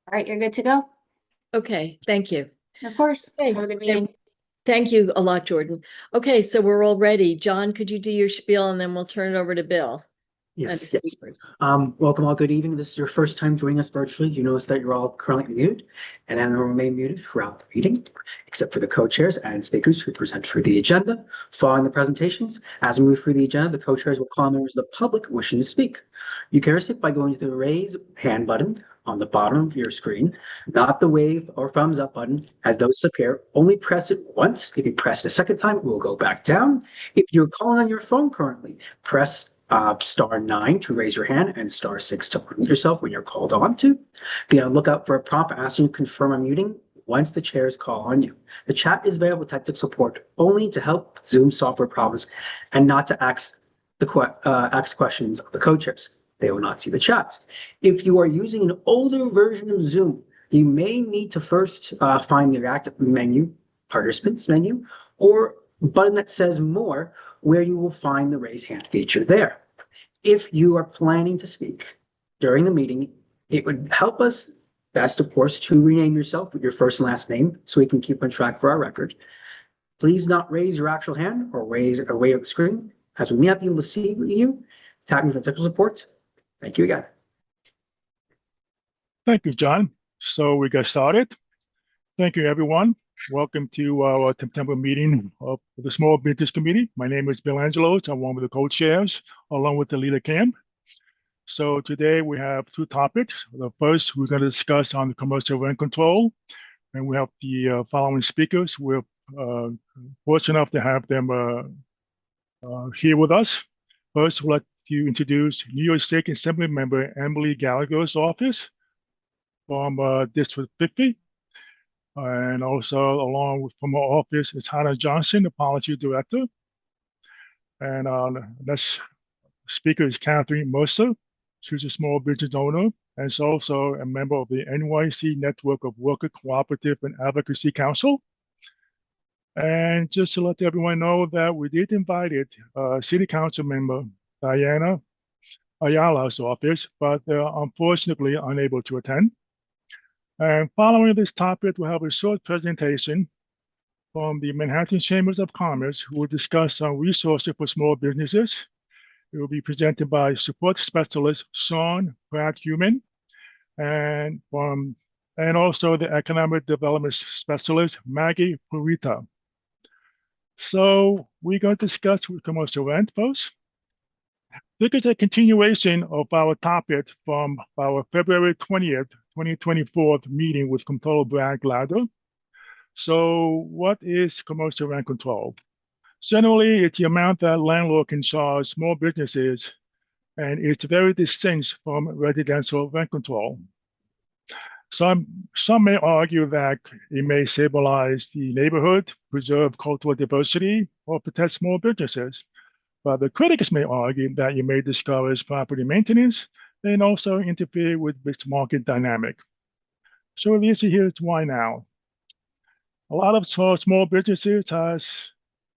All right, you're good to go? Okay, thank you. Of course. Okay, Have a good meeting. thank you a lot, Jordan. Okay, so we're all ready. John, could you do your spiel and then we'll turn it over to Bill and the Yes. speakers. Welcome all. Good evening. This is your first time joining us virtually. You notice that you're all currently muted, and then will remain muted throughout the meeting, except for the co-chairs and speakers who present for the agenda. Following the presentations, as we move through the agenda, the co-chairs will call members of the public wishing to speak. You can speak by going to the raise hand button on the bottom of your screen, not the wave or thumbs up button, as those appear. Only press it once. If you press it a second time, it will go back down. If you're calling on your phone currently, press *9 to raise your hand and *6 to unmute yourself when you're called on to. Be on the lookout for a prompt asking you to confirm a muting once the chairs call on you. The chat is available technical support only to help Zoom software problems and not to ask questions of the co-chairs. They will not see the chat. If you are using an older version of Zoom, you may need to first find the active menu, participants menu, or button that says more, where you will find the raise hand feature there. If you are planning to speak during the meeting, it would help us best, of course, to rename yourself with your first and last name so we can keep on track for our record. Please not raise your actual hand or wave at the screen, as we may not be able to see you. Tap me for technical support. Thank you again. Thank you, John. So we get started. Thank you, everyone. Welcome to our September meeting of the Small Business Committee. My name is Bill Angelos. I'm one of the co-chairs, along with the leader, Cam. So today we have two topics. The first, we're going to discuss on the commercial rent control. And we have the following speakers. We're fortunate enough to have them here with us. First, we'd like to introduce New York State Assembly Member Emily Gallagher's office from District 50. And also along with from our office is Hannah Johnson, the Policy Director. And next speaker is Catherine Mercer. She's a small business owner and is also a member of the NYC Network of Worker Cooperative and Advocacy Council. And just to let everyone know that we did invite City Council member Diana Ayala's office, but they're unfortunately unable to attend. And following this topic, we'll have a short presentation from the Manhattan Chambers of Commerce, who will discuss some resources for small businesses. It will be presented by support specialist Sean Pratt-Human and also the economic development specialist Maggie Purita. So we're going to discuss with commercial rent first. This is a continuation of our topic from our February 20th, 2024 meeting with Comptroller Brad Glader. So what is commercial rent control? Generally, it's the amount that landlord can charge small businesses, and it's very distinct from residential rent control. Some may argue that it may stabilize the neighborhood, preserve cultural diversity, or protect small businesses. But the critics may argue that it may discourage property maintenance and also interfere with its market dynamic. So the issue here is why now? A lot of small businesses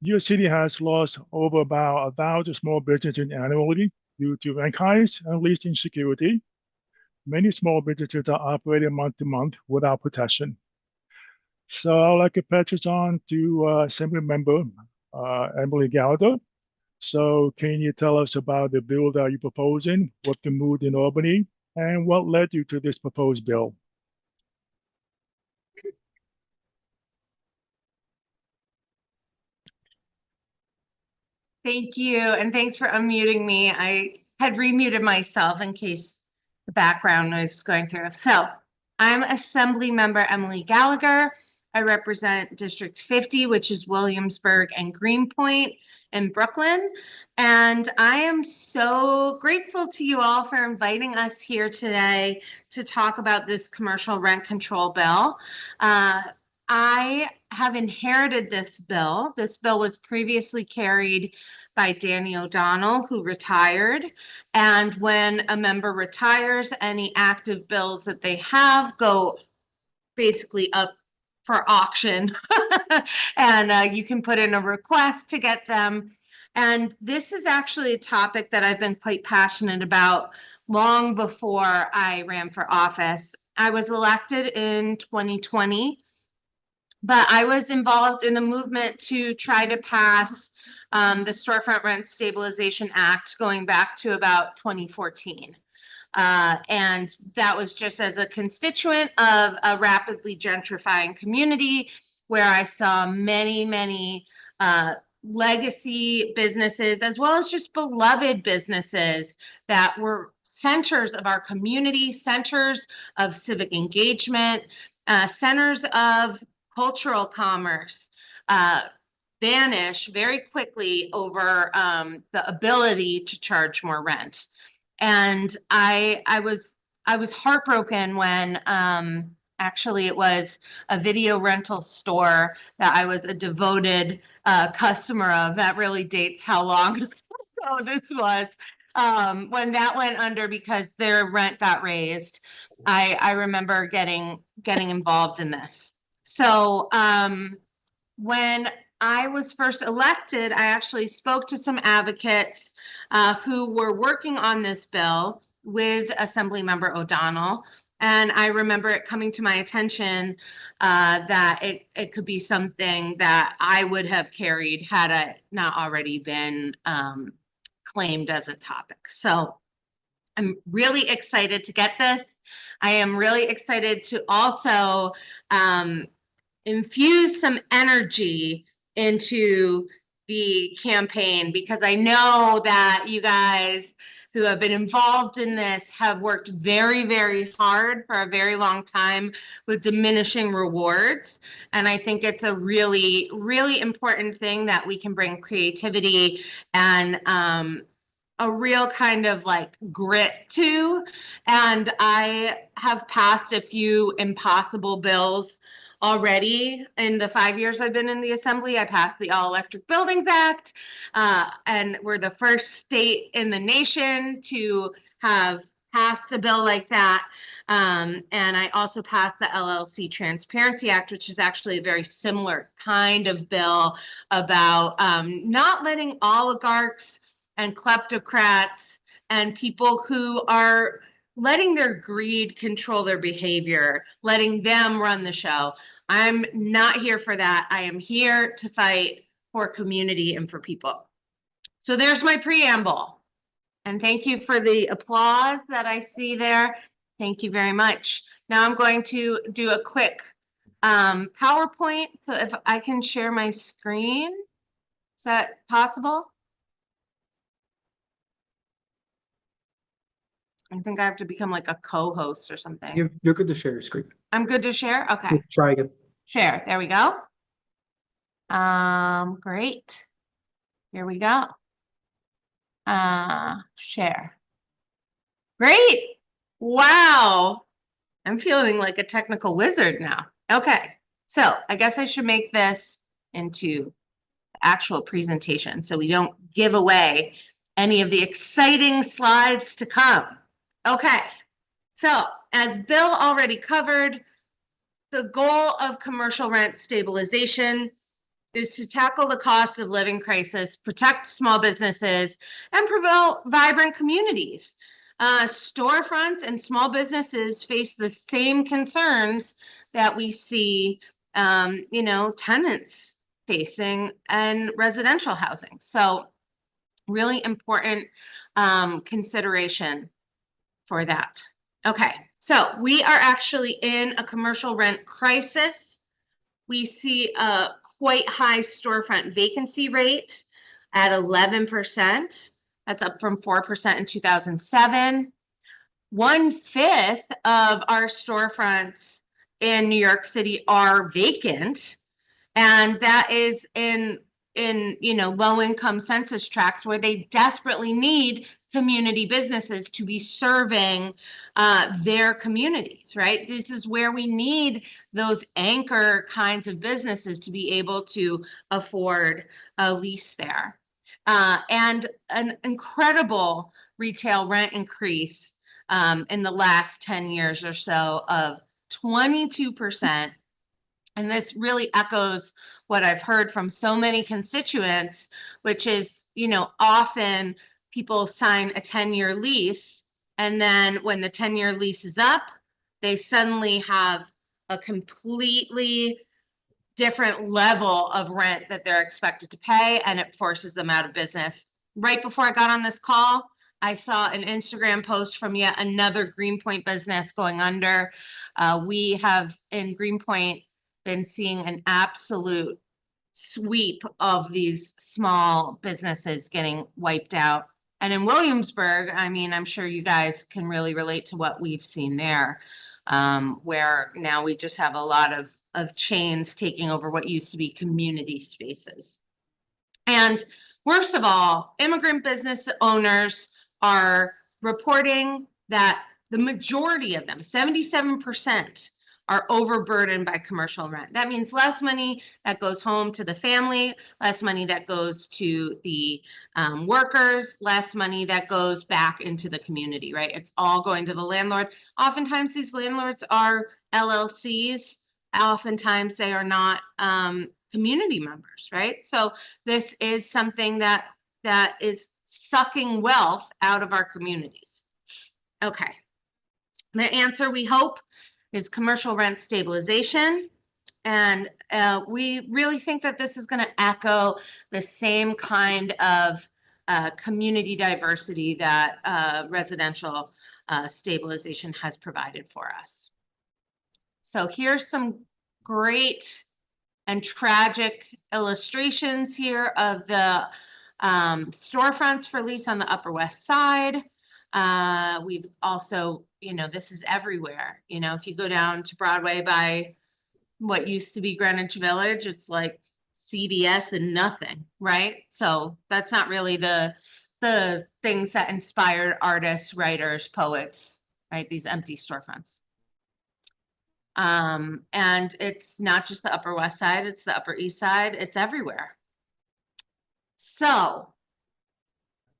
New York City has lost over about 1,000 small businesses annually due to rent hikes and lease insecurity. Many small businesses are operating month to month without protection. So I'd like to pass it on to Assembly Member Emily Gallagher. So can you tell us about the bill that you're proposing, what the mood in Albany, and what led you to this proposed bill? Thank you, and thanks for unmuting me. I had remuted myself in case the background noise is going through. So I'm Assembly Member Emily Gallagher. I represent District 50, which is Williamsburg and Greenpoint in Brooklyn. And I am so grateful to you all for inviting us here today to talk about this commercial rent control bill. I have inherited this bill. This bill was previously carried by Danny O'Donnell, who retired. And when a member retires, any active bills that they have go basically up for auction. And you can put in a request to get them. And this is actually a topic that I've been quite passionate about long before I ran for office. I was elected in 2020, but I was involved in the movement to try to pass the Storefront Rent Stabilization Act going back to about 2014. And that was just as a constituent of a rapidly gentrifying community where I saw many legacy businesses, as well as just beloved businesses that were centers of our community, centers of civic engagement, centers of cultural commerce, vanish very quickly over the ability to charge more rent. And I was heartbroken when actually it was a video rental store that I was a devoted customer of. That really dates how long ago this was. When that went under because their rent got raised, I remember getting involved in this. So when I was first elected, I actually spoke to some advocates who were working on this bill with Assemblymember O'Donnell. And I remember it coming to my attention that it could be something that I would have carried had it not already been claimed as a topic. So I'm really excited to get this. I am really excited to also infuse some energy into the campaign, because I know that you guys who have been involved in this have worked very hard for a very long time with diminishing rewards. And I think it's a really important thing that we can bring creativity and a real kind of like grit to. And I have passed a few impossible bills already in the 5 years I've been in the Assembly. I passed the All Electric Buildings Act, and we're the first state in the nation to have passed a bill like that. And I also passed the LLC Transparency Act, which is actually a very similar kind of bill about not letting oligarchs and kleptocrats and people who are letting their greed control their behavior, letting them run the show. I'm not here for that. I am here to fight for community and for people. So there's my preamble. And thank you for the applause that I see there. Thank you very much. Now I'm going to do a quick PowerPoint. So if I can share my screen, is that possible? I think I have to become like a co-host or something. You're good to share your screen. I'm good to share? Okay. Try again. Share. There we go. Great. Here we go. Share. Great. Wow. I'm feeling like a technical wizard now. Okay. So I guess I should make this into the actual presentation so we don't give away any of the exciting slides to come. Okay, so as Bill already covered, the goal of commercial rent stabilization is to tackle the cost of living crisis, protect small businesses, and promote vibrant communities. Storefronts and small businesses face the same concerns that we see, tenants facing in residential housing. So really important consideration for that. Okay, so we are actually in a commercial rent crisis. We see a quite high storefront vacancy rate at 11%. That's up from 4% in 2007. 1/5 of our storefronts in New York City are vacant, and that is in low-income census tracts where they desperately need community businesses to be serving their communities, right? This is where we need those anchor kinds of businesses to be able to afford a lease there. And an incredible retail rent increase in the last 10 years or so of 22%. And this really echoes what I've heard from so many constituents, which is, often people sign a 10-year lease, and then when the 10-year lease is up, they suddenly have a completely different level of rent that they're expected to pay, and it forces them out of business. Right before I got on this call, I saw an Instagram post from yet another Greenpoint business going under. We have in Greenpoint been seeing an absolute sweep of these small businesses getting wiped out. And in Williamsburg, I mean, I'm sure you guys can really relate to what we've seen there, where now we just have a lot of chains taking over what used to be community spaces. And worst of all, immigrant business owners are reporting that the majority of them, 77%, are overburdened by commercial rent. That means less money that goes home to the family, less money that goes to the workers, less money that goes back into the community, right? It's all going to the landlord. Oftentimes these landlords are LLCs. Oftentimes they are not community members, right? So this is something that is sucking wealth out of our communities. Okay. The answer, we hope, is commercial rent stabilization. And we really think that this is going to echo the same kind of community diversity that residential stabilization has provided for us. So here's some great and tragic illustrations here of the storefronts for lease on the Upper West Side. We've also, you know, this is everywhere. You know, if you go down to Broadway by what used to be Greenwich Village, it's like CVS and nothing, right? So that's not really the things that inspired artists, writers, poets, right? These empty storefronts. And it's not just the Upper West Side, it's the Upper East Side, it's everywhere. So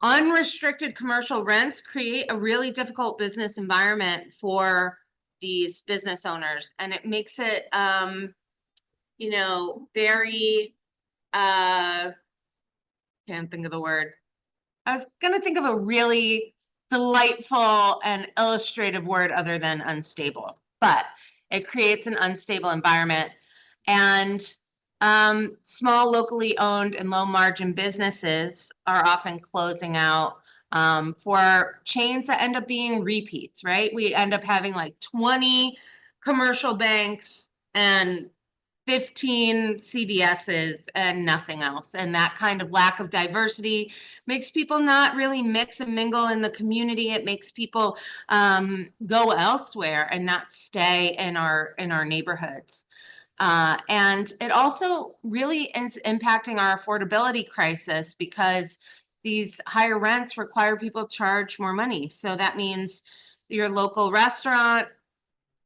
unrestricted commercial rents create a really difficult business environment for these business owners, and it makes it, you know, very, can't think of the word. I was gonna think of a really delightful and illustrative word other than unstable, but it creates an unstable environment. And small locally owned and low margin businesses are often closing out for chains that end up being repeats, right? We end up having like 20 commercial banks and 15 CVSs and nothing else. And that kind of lack of diversity makes people not really mix and mingle in the community. It makes people go elsewhere and not stay in our neighborhoods. And it also really is impacting our affordability crisis because these higher rents require people to charge more money. So that means your local restaurant,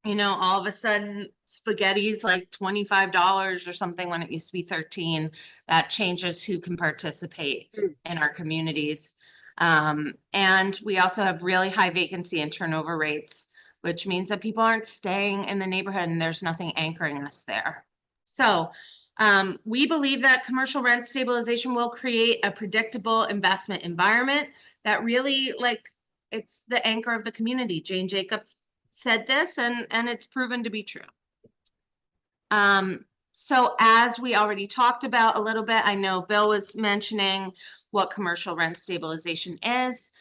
you know, all of a sudden spaghetti's like $25 or something when it used to be 13. That changes who can participate in our communities. And we also have really high vacancy and turnover rates, which means that people aren't staying in the neighborhood and there's nothing anchoring us there. So we believe that commercial rent stabilization will create a predictable investment environment that really, like, it's the anchor of the community. Jane Jacobs said this, and it's proven to be true. So as we already talked about a little bit, I know Bill was mentioning what commercial rent stabilization is.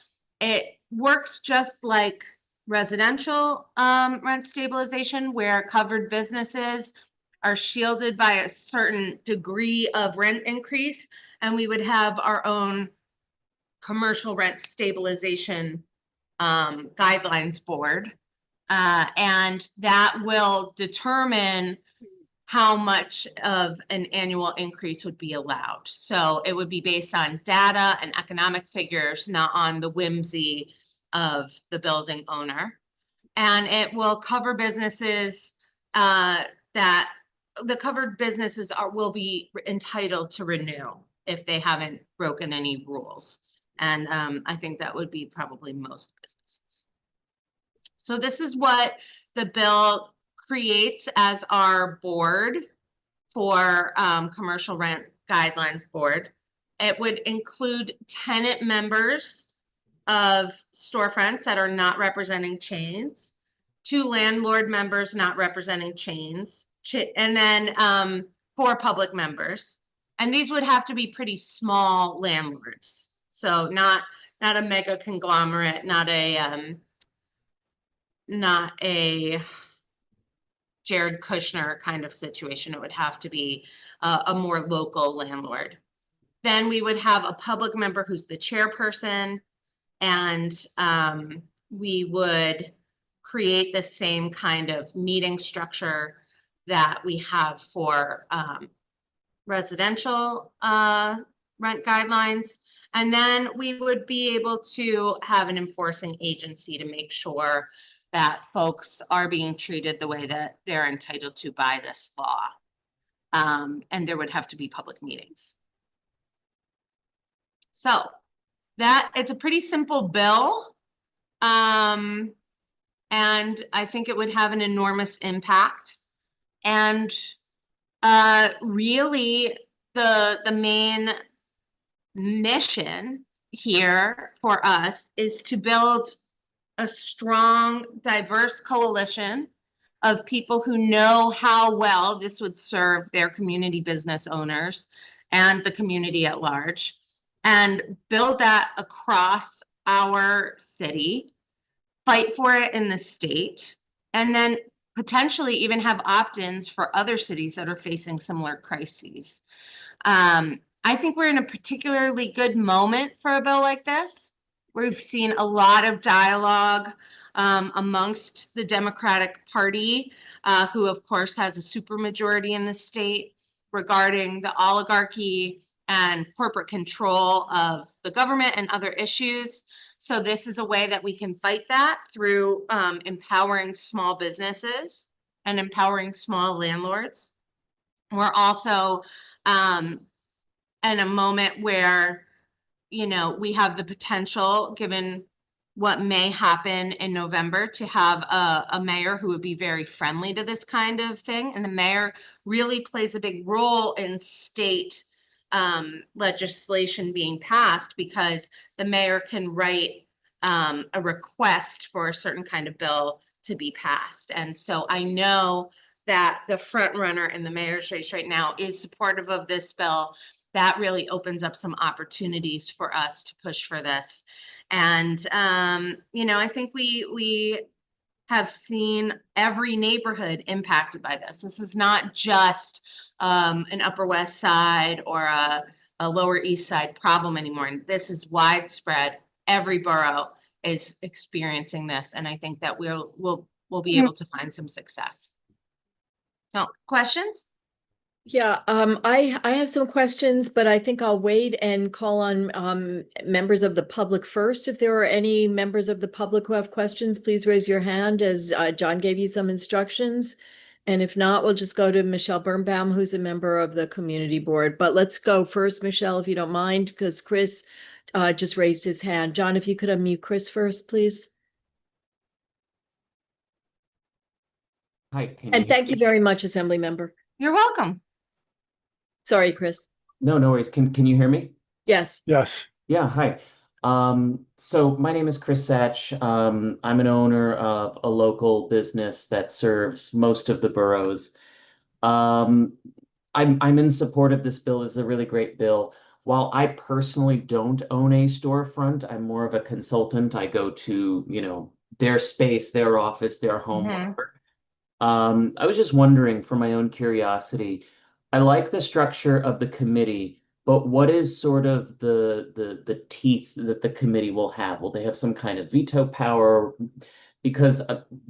It works just like residential rent stabilization, where covered businesses are shielded by a certain degree of rent increase, and we would have our own commercial rent stabilization guidelines board. And that will determine how much of an annual increase would be allowed. So it would be based on data and economic figures, not on the whimsy of the building owner. And it will cover businesses that the covered businesses will be entitled to renew if they haven't broken any rules. And I think that would be probably most businesses. So this is what the bill creates as our board for commercial rent guidelines board. It would include tenant members of storefronts that are not representing chains, 2 landlord members not representing chains, and then 4 public members. And these would have to be pretty small landlords. So not a mega conglomerate, not a Jared Kushner kind of situation. It would have to be a more local landlord. Then we would have a public member who's the chairperson, and we would create the same kind of meeting structure that we have for residential rent guidelines. And then we would be able to have an enforcing agency to make sure that folks are being treated the way that they're entitled to by this law. And there would have to be public meetings. So that it's a pretty simple bill. And I think it would have an enormous impact. And really the main mission here for us is to build a strong, diverse coalition of people who know how well this would serve their community business owners and the community at large, and build that across our city, fight for it in the state, and then potentially even have opt-ins for other cities that are facing similar crises. I think we're in a particularly good moment for a bill like this. We've seen a lot of dialogue amongst the Democratic Party, who of course has a supermajority in the state, regarding the oligarchy and corporate control of the government and other issues. So this is a way that we can fight that through empowering small businesses and empowering small landlords. We're also in a moment where, you know, we have the potential, given what may happen in November, to have a mayor who would be very friendly to this kind of thing. And the mayor really plays a big role in state legislation being passed, because the mayor can write a request for a certain kind of bill to be passed. And so I know that the front runner in the mayor's race right now is supportive of this bill. That really opens up some opportunities for us to push for this. And, you know, I think we have seen every neighborhood impacted by this. This is not just an Upper West Side or a Lower East Side problem anymore. And this is widespread. Every borough is experiencing this. And I think that we'll be able to find some success. So, questions? Yeah, I have some questions, but I think I'll wait and call on members of the public first. If there are any members of the public who have questions, please raise your hand, as John gave you some instructions. And if not, we'll just go to Michelle Birnbaum, who's a member of the community board. But let's go first, Michelle, if you don't mind, because Chris just raised his hand. John, if you could unmute Chris first, please. Hi, And thank you very much, Assembly Member. You're welcome. Sorry, Chris. No worries. Can you hear me? Yes. Yes. Yeah, hi. So my name is Chris Satch. I'm an owner of a local business that serves most of the boroughs. I'm in support of this bill. It's a really great bill. While I personally don't own a storefront, I'm more of a consultant. I go to, you know, their space, their office, their home. Whatever. I was just wondering, for my own curiosity, I like the structure of the committee, but what is sort of the teeth that the committee will have? Will they have some kind of veto power? Because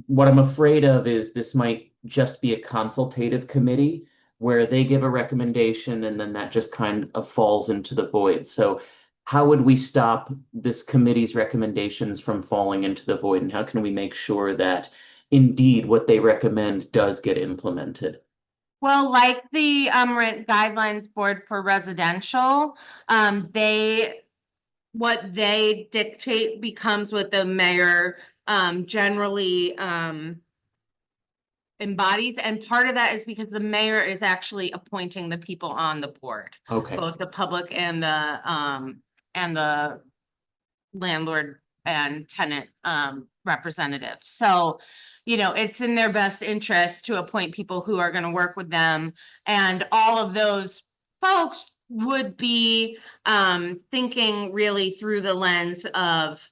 what I'm afraid of is this might just be a consultative committee where they give a recommendation and then that just kind of falls into the void. So how would we stop this committee's recommendations from falling into the void? And how can we make sure that indeed what they recommend does get implemented? Well, like the rent guidelines board for residential, what they dictate becomes what the mayor generally embodies. And part of that is because the mayor is actually appointing the people on the board, Okay. both the public and the landlord and tenant representatives. So, you know, it's in their best interest to appoint people who are going to work with them. And all of those folks would be thinking really through the lens of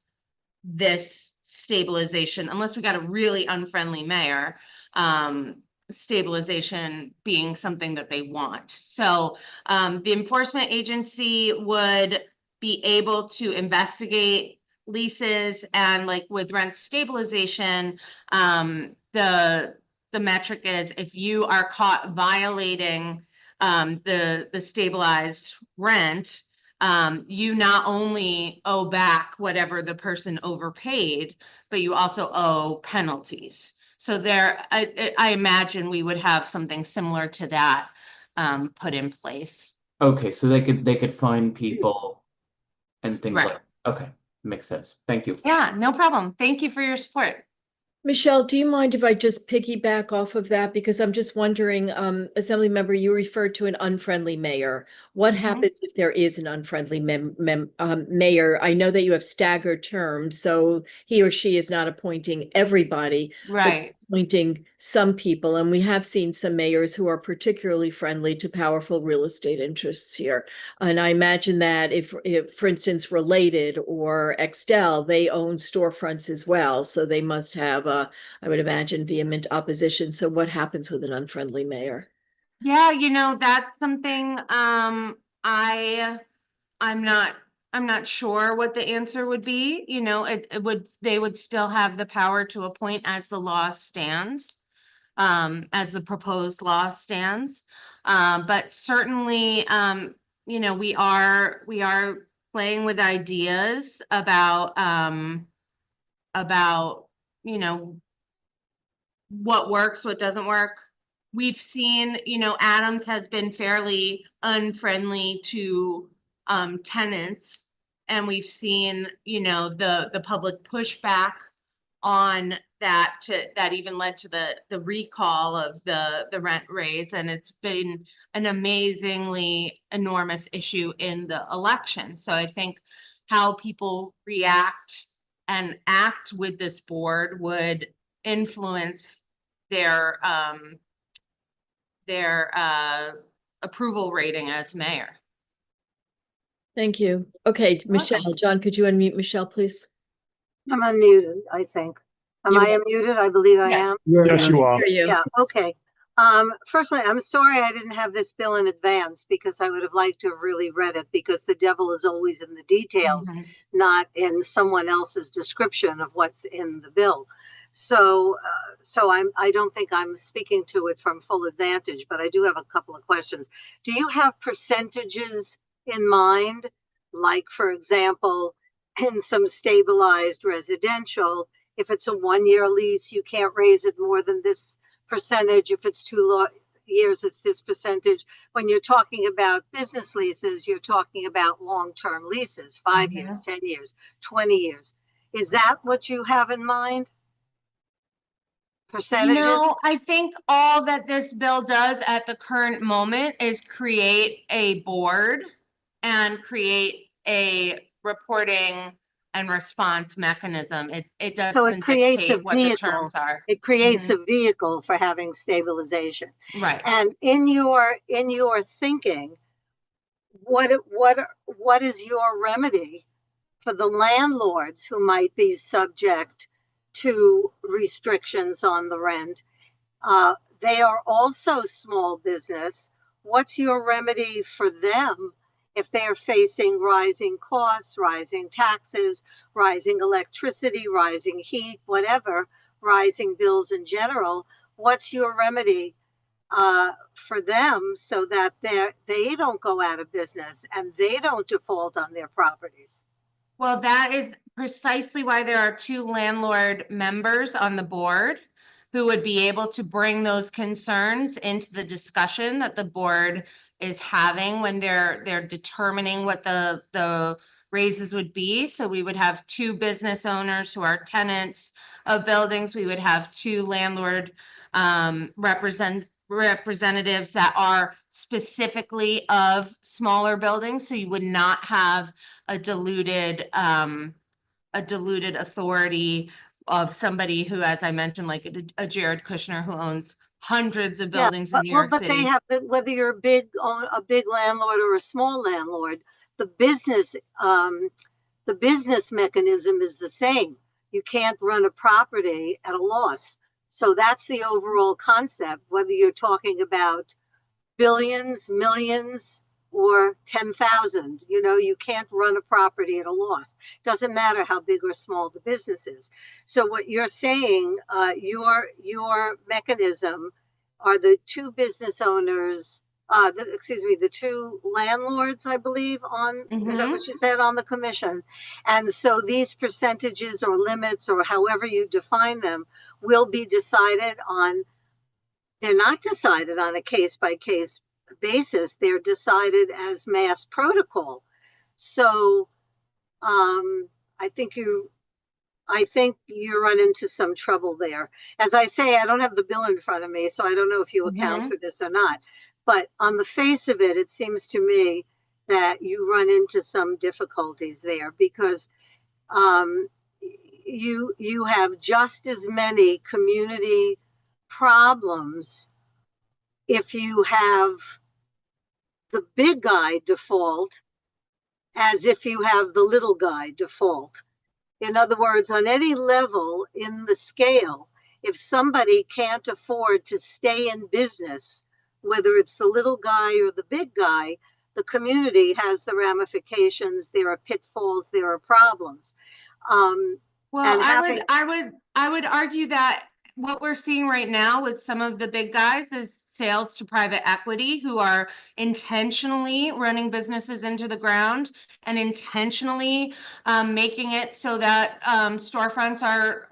this stabilization, unless we got a really unfriendly mayor, stabilization being something that they want. So the enforcement agency would be able to investigate leases, and like with rent stabilization, the metric is if you are caught violating the stabilized rent, you not only owe back whatever the person overpaid, but you also owe penalties. So there, I imagine we would have something similar to that put in place. Okay, so they could find people and things Right. like, okay, makes sense. Thank you. Yeah, no problem. Thank you for your support. Michelle, do you mind if I just piggyback off of that? Because I'm just wondering, Assemblymember, you referred to an unfriendly mayor. What happens if there is an unfriendly mayor? I know that you have staggered terms, so he or she is not appointing everybody, but Right. appointing some people. And we have seen some mayors who are particularly friendly to powerful real estate interests here. And I imagine that if for instance, Related or Extel, they own storefronts as well. So they must have, I would imagine, vehement opposition. So what happens with an unfriendly mayor? Yeah, you know, that's something I'm not sure what the answer would be. You know, they would still have the power to appoint as the law stands, as the proposed law stands. But certainly, you know, we are playing with ideas about, you know, what works, what doesn't work. We've seen, you know, Adams has been fairly unfriendly to tenants, and we've seen, you know, the public pushback on that that even led to the recall of the rent raise, and it's been an amazingly enormous issue in the election. So I think how people react and act with this board would influence their approval rating as mayor. Thank you. Okay, Michelle, Welcome. John, could you unmute Michelle, please? I'm unmuted, I think. Am You I are. unmuted? I believe I Yeah. am. Yes, you are. Hear you. Yeah, okay. Firstly, I'm sorry I didn't have this bill in advance because I would have liked to have really read it, because the devil is always in the details, Mhm. not in someone else's description of what's in the bill. So I don't think I'm speaking to it from full advantage, but I do have a couple of questions. Do you have percentages in mind? Like, for example, in some stabilized residential, if it's a 1-year lease, you can't raise it more than this percentage. If it's 2 years, it's this percentage. When you're talking about business leases, you're talking about long-term leases, 5 years, 10 years, 20 years. Is that what you have in mind? Percentages? No, I think all that this bill does at the current moment is create a board and create a reporting and response mechanism. It So it doesn't creates a dictate what the vehicle. terms are. It creates a vehicle for having stabilization. Right. And in your thinking, what is your remedy for the landlords who might be subject to restrictions on the rent? They are also small business. What's your remedy for them if they're facing rising costs, rising taxes, rising electricity, rising heat, whatever, rising bills in general? What's your remedy for them so that they don't go out of business and they don't default on their properties? Well, that is precisely why there are 2 landlord members on the board who would be able to bring those concerns into the discussion that the board is having when they're determining what the raises would be. So we would have 2 business owners who are tenants of buildings. We would have 2 landlord representatives that are specifically of smaller buildings. So you would not have a diluted a diluted authority of somebody who, as I mentioned, like a Jared Kushner who owns hundreds of Yeah, buildings in New York but they City. have whether you're a big landlord or a small landlord, the business mechanism is the same. You can't run a property at a loss. So that's the overall concept, whether you're talking about billions, millions, or 10,000. You can't run a property at a loss. Doesn't matter how big or small the business is. So what you're saying, your mechanism are the two business owners, the two landlords, I believe, is that what you said, on the commission? And so these percentages or limits, or however you define them, will be decided on, they're not decided on a case by case basis. They're decided as mass protocol. So I think you run into some trouble there. As I say, I don't have the bill in front of me, so I don't know if you account for this or not. But on the face of it, it seems to me that you run into some difficulties there, because you have just as many community problems if you have the big guy default as if you have the little guy default. In other words, on any level in the scale, if somebody can't afford to stay in business, whether it's the little guy or the big guy, the community has the ramifications. There are pitfalls, there are problems. Well, I would argue that what we're seeing right now with some of the big guys is sales to private equity who are intentionally running businesses into the ground and intentionally making it so that storefronts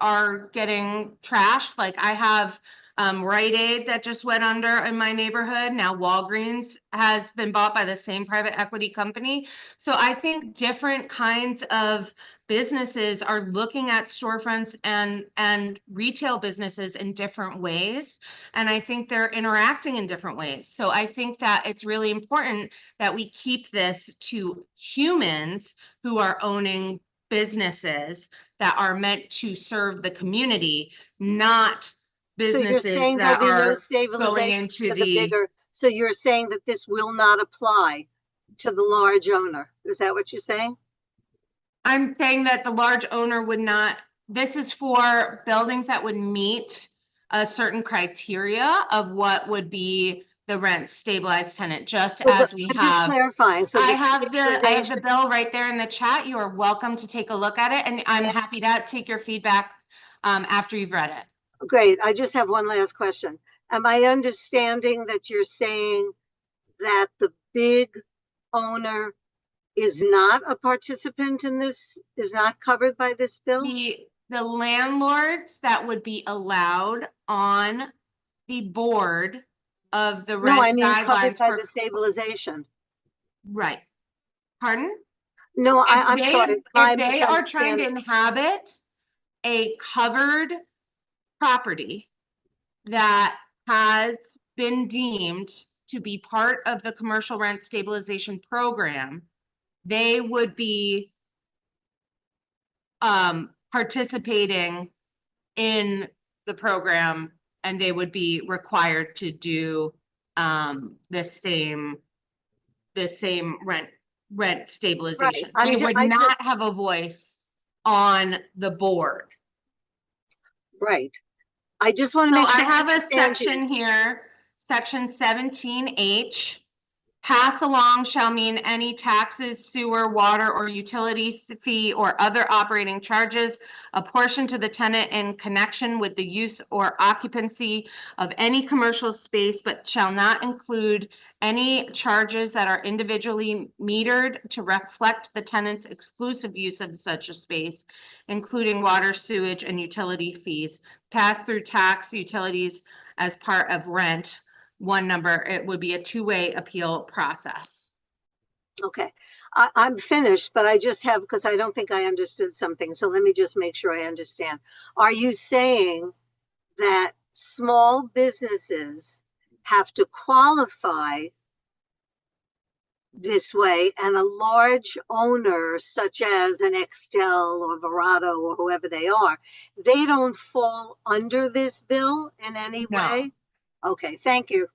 are getting trashed. Like I have Rite Aid that just went under in my neighborhood. Now Walgreens has been bought by the same private equity company. So I think different kinds of businesses are looking at storefronts and retail businesses in different ways. And I think they're interacting in different ways. So I think that it's really important that we keep this to humans who are owning businesses that are meant to serve the community, not businesses so you're saying that there'll be no are going stabilization into for the bigger. So you're saying that this will not apply to the large owner. Is that what you're saying? I'm saying that the large owner would not, this is for buildings that would meet a certain criteria of what would be the rent stabilized tenant, just as we I'm just have. clarifying. So I have the bill right there in the chat. You are welcome to take a look at it, and I'm happy to take your feedback after you've read it. Great. I just have one last question. Am I understanding that you're saying that the big owner is not a participant in this, is not covered by this bill? The landlords that would be allowed on the board of the rent No, I mean covered guidelines by for, the stabilization. right. Pardon? No, I'm sorry. If they are trying to inhabit a covered property that has been deemed to be part of the commercial rent stabilization program, they would be participating in the program, and they would be required to do the same rent stabilization. Right. They would not have a voice on the board. Right. I just want to So make sure I have a section here, section 17H. Pass along shall mean any taxes, sewer, water, or utility fee or other operating charges apportioned to the tenant in connection with the use or occupancy of any commercial space, but shall not include any charges that are individually metered to reflect the tenant's exclusive use of such a space, including water, sewage, and utility fees, pass through tax, utilities as part of rent. One number, it would be a two-way appeal process. Okay, I'm finished, but I just have, because I don't think I understood something. So let me just make sure I understand. Are you saying that small businesses have to qualify this way, and a large owner such as an Extel or Verado or whoever they are, they don't fall under this bill in any No. way? Okay, thank you.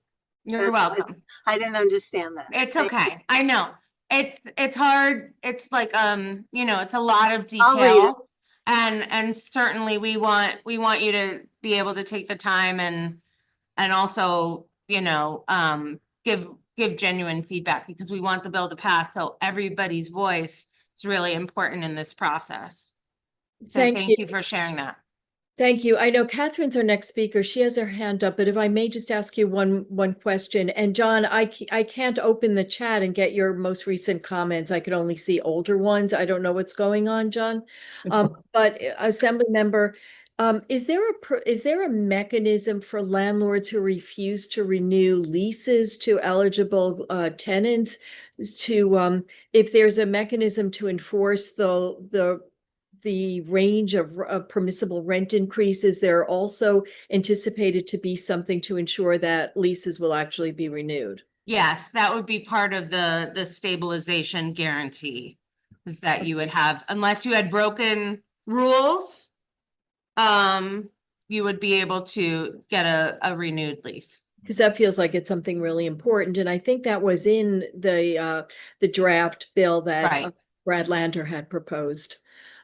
You're welcome. I didn't understand that. It's Thank you. okay. I know. It's hard. It's like, you know, it's a lot of I'll read it. detail. And certainly we want you to be able to take the time and also, you know, give genuine feedback, because we want the bill to pass. So everybody's voice is really important in this process. So Thank thank you. you for sharing that. Thank you. I know Catherine's our next speaker. She has her hand up, but if I may just ask you one question. And John, I can't open the chat and get your most recent comments. I could only see older ones. I don't know what's going on, John. But Assembly Member, is there a mechanism for landlords who refuse to renew leases to eligible tenants to if there's a mechanism to enforce the range of permissible rent increases? There also anticipated to be something to ensure that leases will actually be renewed. Yes, that would be part of the stabilization guarantee, is that you would have, unless you had broken rules, you would be able to get a renewed lease. Because that feels like it's something really important. And I think that was in the draft bill that Right. Brad Lander had proposed.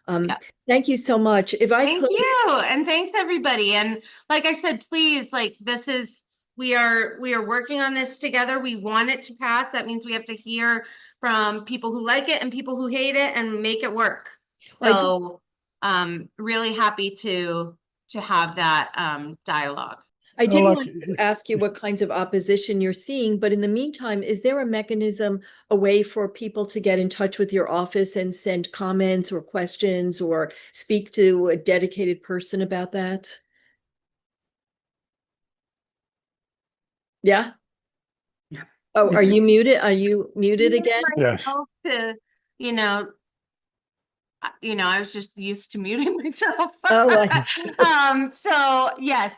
Yeah. Thank you so much. If I Thank could, you, and thanks everybody. And like I said, please, like, this is, we are working on this together. We want it to pass. That means we have to hear from people who like it and people who hate it and make it work. So really happy to have that dialogue. I did like- want to ask you what kinds of opposition you're seeing, but in the meantime, is there a mechanism, a way for people to get in touch with your office and send comments or questions or speak to a dedicated person about that? Yeah? Yeah. Oh, are you muted? Are you muted again? Yes. To, you know, I was just used to muting myself. Oh, I see. So yes,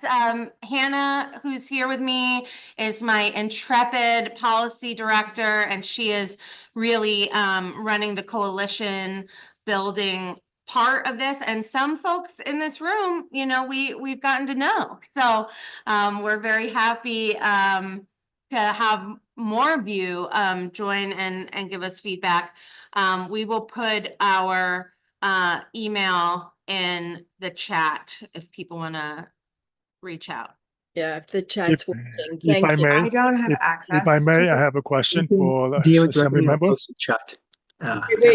Hannah, who's here with me, is my intrepid policy director, and she is really running the coalition building part of this. And some folks in this room, you know, we've gotten to know. So we're very happy to have more of you join and give us feedback. We will put our email in the chat if people want to reach out. Yeah, if the chat's working. If Thank I you. may, I don't have if access. I may, to I the- have a question You for can deal the with assembly directly in the member. posted chat.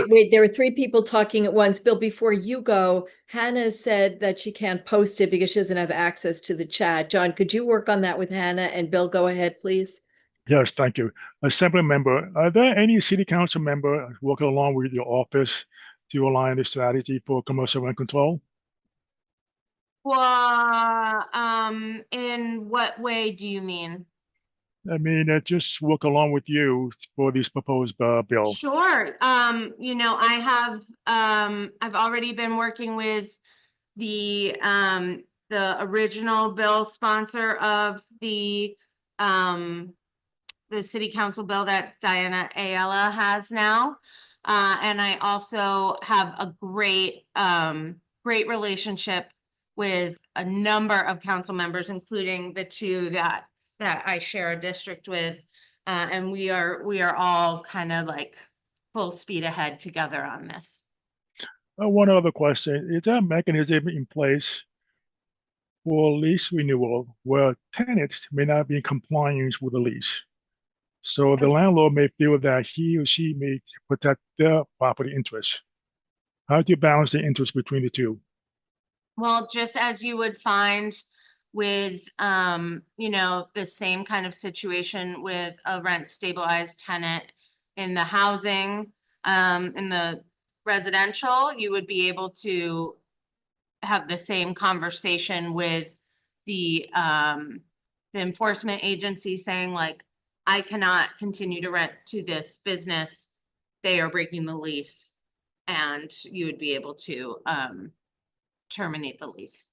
Wait, there are three people talking at once. Bill, before you go, said that she can't post it because she doesn't have access to the chat. John, could you work on that with Hannah? And Bill, go ahead, please. Yes, thank you. Assembly member, are there any city council member working along with your office to align the strategy for commercial rent control? Well, in what way do you mean? I mean, just work along with you for this proposed bill. Sure. You know, I've already been working with the original bill sponsor of the city council bill that Diana Ayala has now. And I also have a great relationship with a number of council members, including the two that I share a district with. And we are all kind of like full speed ahead together on this. One other question, is there a mechanism in place for lease renewal where tenants may not be in compliance with the lease? So the landlord may feel that he or she may protect their property interests. How do you balance the interest between the two? Well, just as you would find with, you know, the same kind of situation with a rent stabilized tenant in the housing, in the residential, you would be able to have the same conversation with the enforcement agency saying, like, I cannot continue to rent to this business. They are breaking the lease, and you would be able to terminate the lease.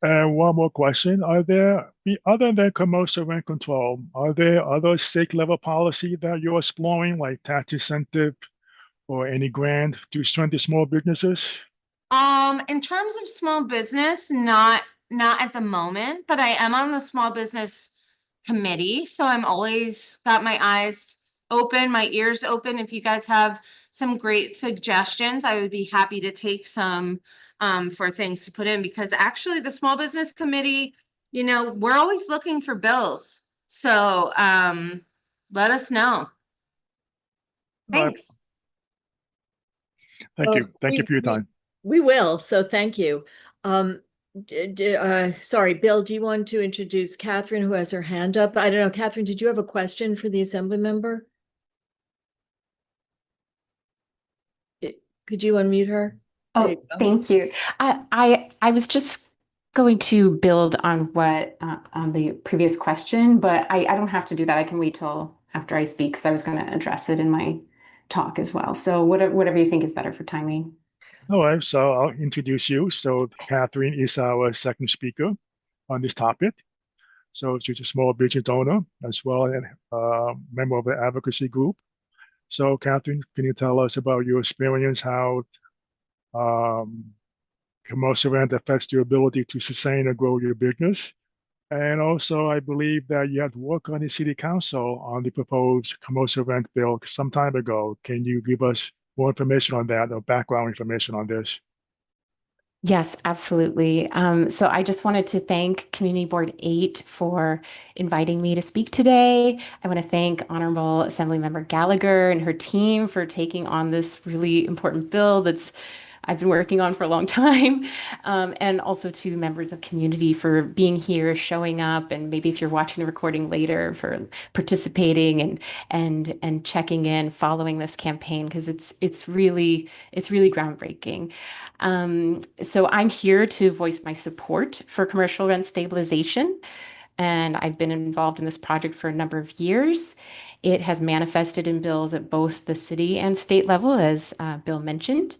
And one more question. Other than commercial rent control, are there other state level policy that you're exploring, like tax incentive or any grant to strengthen small businesses? In terms of small business, not at the moment, but I am on the small business committee, so I'm always got my eyes open, my ears open. If you guys have some great suggestions, I would be happy to take some for things to put in, because actually the small business committee, we're always looking for bills. So let us know. Thanks. Thank you. Thank you We for your time. we will, so thank you. Sorry, Bill, do you want to introduce Catherine, who has her hand up? I don't know, Catherine, did you have a question for the assembly member? Could you unmute her? There you Oh, go. thank you. I was just going to build on what on the previous question, but I don't have to do that. I can wait till after I speak because I was going to address it in my talk as well. So whatever you think is better for timing. All right, so I'll introduce you. So Catherine is our second speaker on this topic. So she's a small business owner as well as a member of the advocacy group. So Catherine, can you tell us about your experience, how um, commercial rent affects your ability to sustain or grow your business? And also, I believe that you had to work on the city council on the proposed commercial rent bill some time ago. Can you give us more information on that or background information on this? Yes, absolutely. So I just wanted to thank Community Board 8 for inviting me to speak today. I want to thank Honorable Assemblymember Gallagher and her team for taking on this really important bill that's I've been working on for a long time, and also to members of community for being here, showing up, and maybe if you're watching the recording later for participating and checking in, following this campaign because it's really groundbreaking. So I'm here to voice my support for commercial rent stabilization, and I've been involved in this project for a number of years. It has manifested in bills at both the city and state level, as Bill mentioned.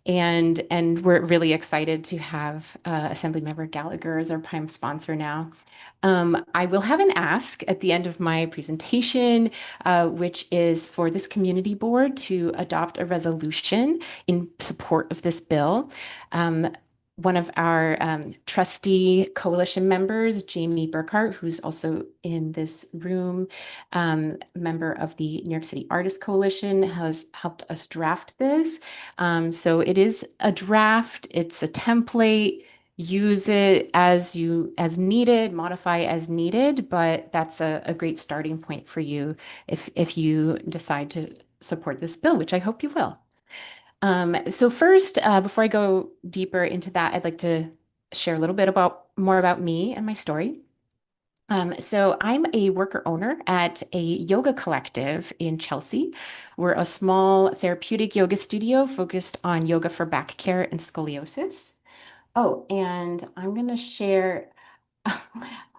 And we're really excited to have Assemblymember Gallagher as our prime sponsor now. I will have an ask at the end of my presentation, which is for this community board to adopt a resolution in support of this bill. One of our trustee coalition members, Jamie Burkhart, who's also in this room, member of the New York City Artists Coalition, has helped us draft this. So it is a draft, it's a template. Use it as needed, modify as needed, but that's a great starting point for you if you decide to support this bill, which I hope you will. So first, before I go deeper into that, I'd like to share a little bit more about me and my story. So I'm a worker owner at a yoga collective in Chelsea. We're a small therapeutic yoga studio focused on yoga for back care and scoliosis. Oh, and I'm going to share.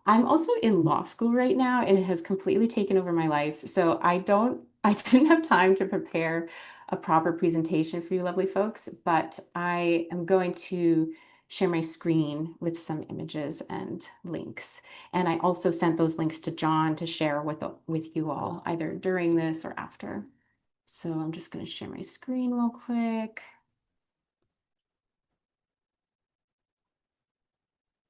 I'm also in law school right now, and it has completely taken over my life. So I didn't have time to prepare a proper presentation for you lovely folks, but I am going to share my screen with some images and links. And I also sent those links to John to share with you all, either during this or after. So I'm just going to share my screen real quick.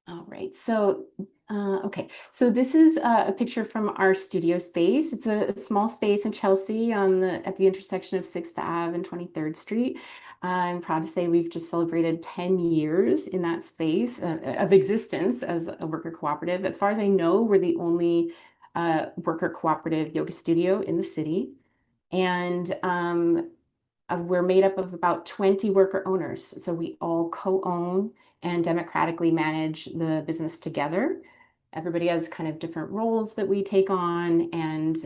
All right, so okay, so this is a picture from our studio space. It's a small space in Chelsea at the intersection of 6th Ave and 23rd Street. I'm proud to say we've just celebrated 10 years in that space of existence as a worker cooperative. As far as I know, we're the only worker cooperative yoga studio in the city. And we're made up of about 20 worker owners. So we all co-own and democratically manage the business together. Everybody has kind of different roles that we take on. And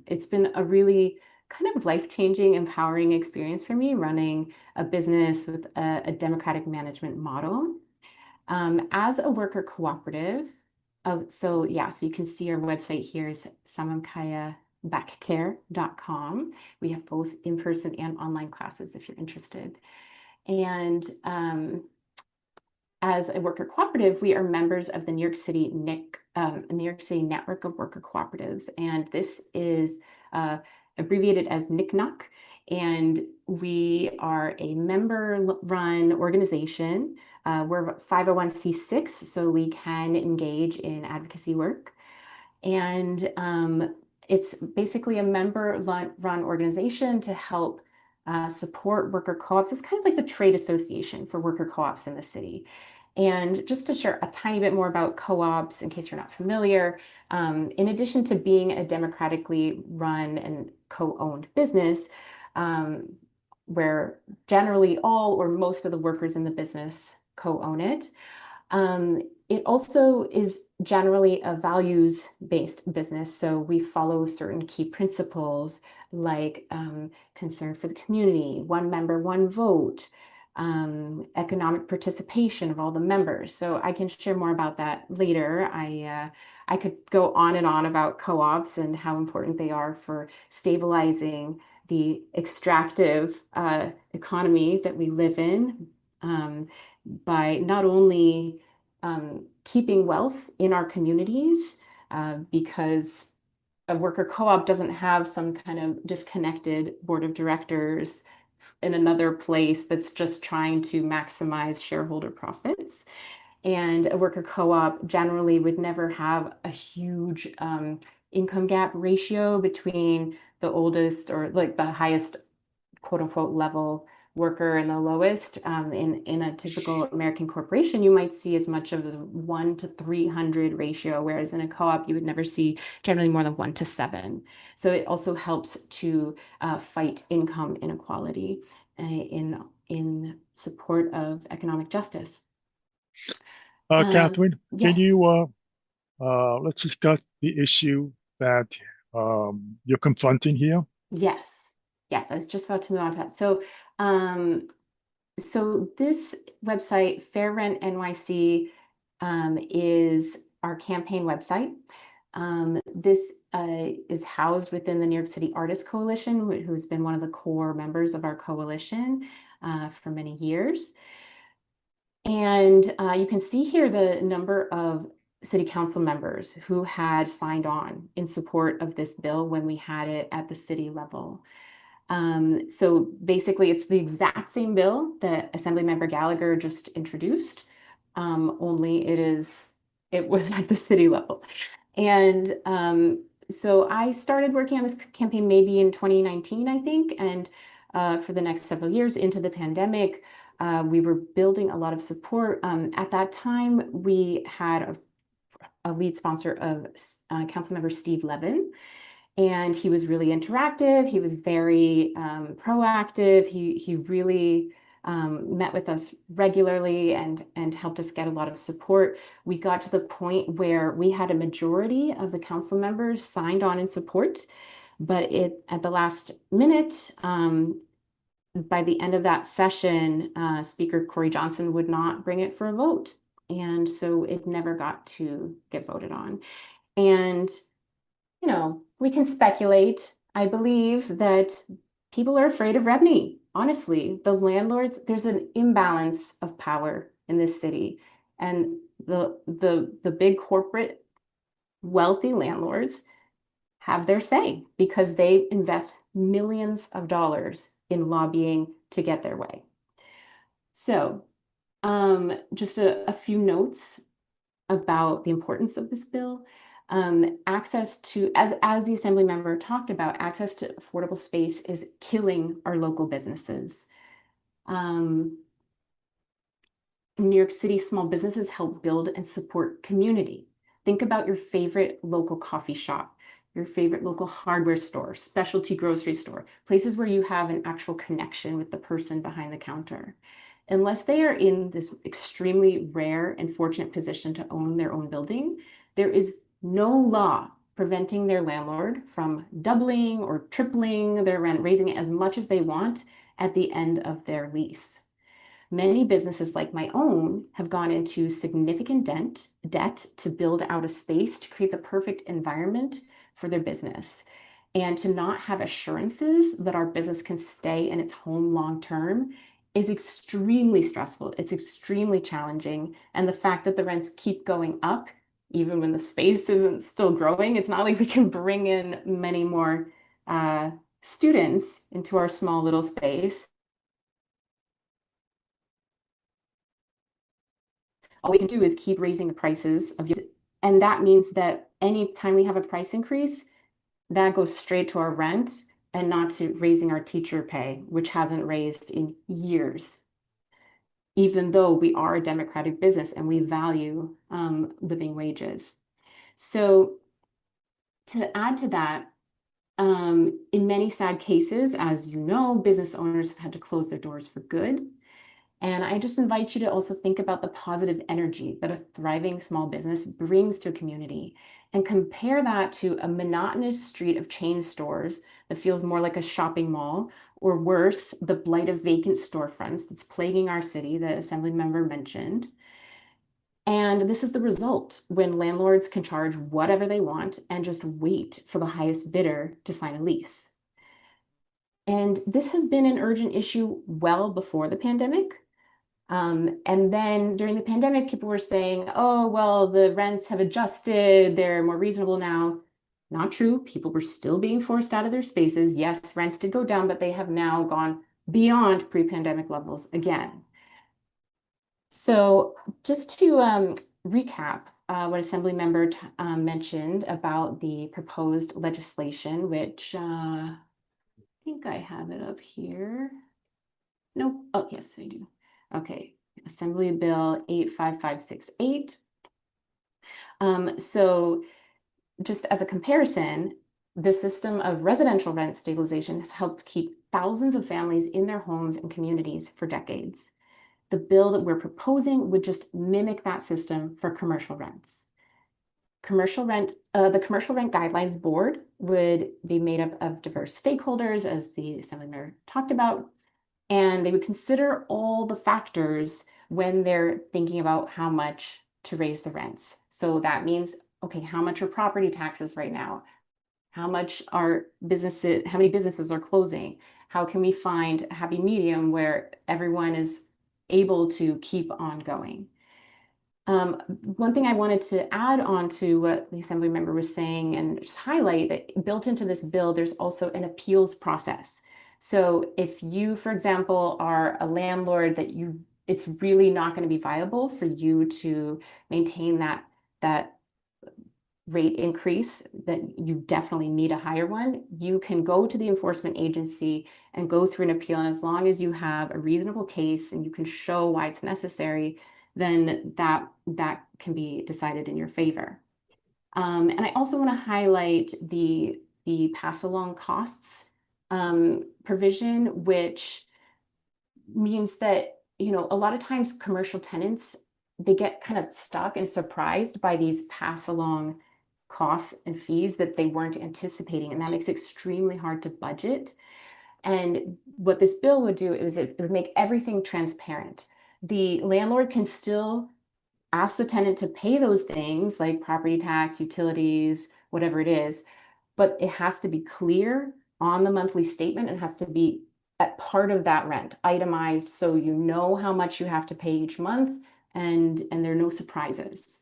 it's been a really kind of life-changing, empowering experience for me running a business with a democratic management model. As a worker cooperative, so you can see our website here is samamkayabackcare.com. We have both in-person and online classes if you're interested. And as a worker cooperative, we are members of the New York City New York City Network of Worker Cooperatives, and this is abbreviated as NICNOC. And we are a member-run organization. We're 501c6, so we can engage in advocacy work. And it's basically a member-run organization to help support worker co-ops. It's kind of like the trade association for worker co-ops in the city. And just to share a tiny bit more about co-ops, in case you're not familiar, in addition to being a democratically run and co-owned business, where generally all or most of the workers in the business co-own it, it also is generally a values-based business. So we follow certain key principles like concern for the community, one member, one vote, economic participation of all the members. So I can share more about that later. I could go on and on about co-ops and how important they are for stabilizing the extractive economy that we live in, by not only keeping wealth in our communities, because a worker co-op doesn't have some kind of disconnected board of directors in another place that's just trying to maximize shareholder profits. And a worker co-op generally would never have a huge income gap ratio between the oldest or like the highest quote unquote level worker and the lowest. In a typical American corporation, you might see as much as 1 to 300 ratio, whereas in a co-op, you would never see generally more than 1 to 7. So it also helps to fight income inequality in support of economic justice. Catherine, can Yes. you let's discuss the issue that you're confronting here? Yes. Yes, I was just about to move on to that. So, so this website, Fair Rent NYC, is our campaign website. This is housed within the New York City Artists Coalition, who's been one of the core members of our coalition for many years. And you can see here the number of city council members who had signed on in support of this bill when we had it at the city level. So basically, it's the exact same bill that Assemblymember Gallagher just introduced, only it was at the city level. And so I started working on this campaign maybe in 2019, I think, and for the next several years into the pandemic, we were building a lot of support. At that time, we had a lead sponsor of Councilmember Steve Levin. And he was really interactive. He was very proactive. He really met with us regularly and helped us get a lot of support. We got to the point where we had a majority of the council members signed on in support, but at the last minute, by the end of that session, Speaker Corey Johnson would not bring it for a vote. And so it never got to get voted on. And you know, we can speculate. I believe that people are afraid of REBNY. Honestly, the landlords, there's an imbalance of power in this city. And the big corporate wealthy landlords have their say because they invest millions of dollars in lobbying to get their way. So just a few notes about the importance of this bill. Access to, as the assembly member talked about, access to affordable space is killing our local businesses. New York City small businesses help build and support community. Think about your favorite local coffee shop, your favorite local hardware store, specialty grocery store, places where you have an actual connection with the person behind the counter. Unless they are in this extremely rare and fortunate position to own their own building, there is no law preventing their landlord from doubling or tripling their rent, raising it as much as they want at the end of their lease. Many businesses like my own have gone into significant debt to build out a space to create the perfect environment for their business. And to not have assurances that our business can stay in its home long term is extremely stressful. It's extremely challenging. And the fact that the rents keep going up, even when the space isn't still growing, it's not like we can bring in many more students into our small little space. All we can do is keep raising the prices of, and that means that anytime we have a price increase, that goes straight to our rent and not to raising our teacher pay, which hasn't raised in years, even though we are a democratic business and we value living wages. So to add to that, in many sad cases, as you know, business owners have had to close their doors for good. And I just invite you to also think about the positive energy that a thriving small business brings to a community and compare that to a monotonous street of chain stores that feels more like a shopping mall, or worse, the blight of vacant storefronts that's plaguing our city that Assembly Member mentioned. And this is the result when landlords can charge whatever they want and just wait for the highest bidder to sign a lease. And this has been an urgent issue well before the pandemic. And then during the pandemic, people were saying, oh, well, the rents have adjusted, they're more reasonable now. Not true. People were still being forced out of their spaces. Yes, rents did go down, but they have now gone beyond pre-pandemic levels again. So just to recap what Assembly Member mentioned about the proposed legislation, which I think I have it up here. Nope. Oh, yes, I do. Okay, Assembly Bill 85568. So just as a comparison, the system of residential rent stabilization has helped keep thousands of families in their homes and communities for decades. The bill that we're proposing would just mimic that system for commercial rents. The Commercial Rent Guidelines Board would be made up of diverse stakeholders, as the Assembly Member talked about, and they would consider all the factors when they're thinking about how much to raise the rents. So that means, okay, how much are property taxes right now? How much are businesses, how many businesses are closing? How can we find a happy medium where everyone is able to keep on going? One thing I wanted to add on to what the Assembly Member was saying and just highlight that built into this bill, there's also an appeals process. So if you, for example, are a landlord that it's really not going to be viable for you to maintain that rate increase, that you definitely need a higher one, you can go to the enforcement agency and go through an appeal. And as long as you have a reasonable case and you can show why it's necessary, then that can be decided in your favor. And I also want to highlight the pass along costs provision, which means that, you know, a lot of times commercial tenants, they get kind of stuck and surprised by these pass along costs and fees that they weren't anticipating. And that makes it extremely hard to budget. And what this bill would do is it would make everything transparent. The landlord can still ask the tenant to pay those things like property tax, utilities, whatever it is, but it has to be clear on the monthly statement and has to be at part of that rent, itemized, so you know how much you have to pay each month and there are no surprises.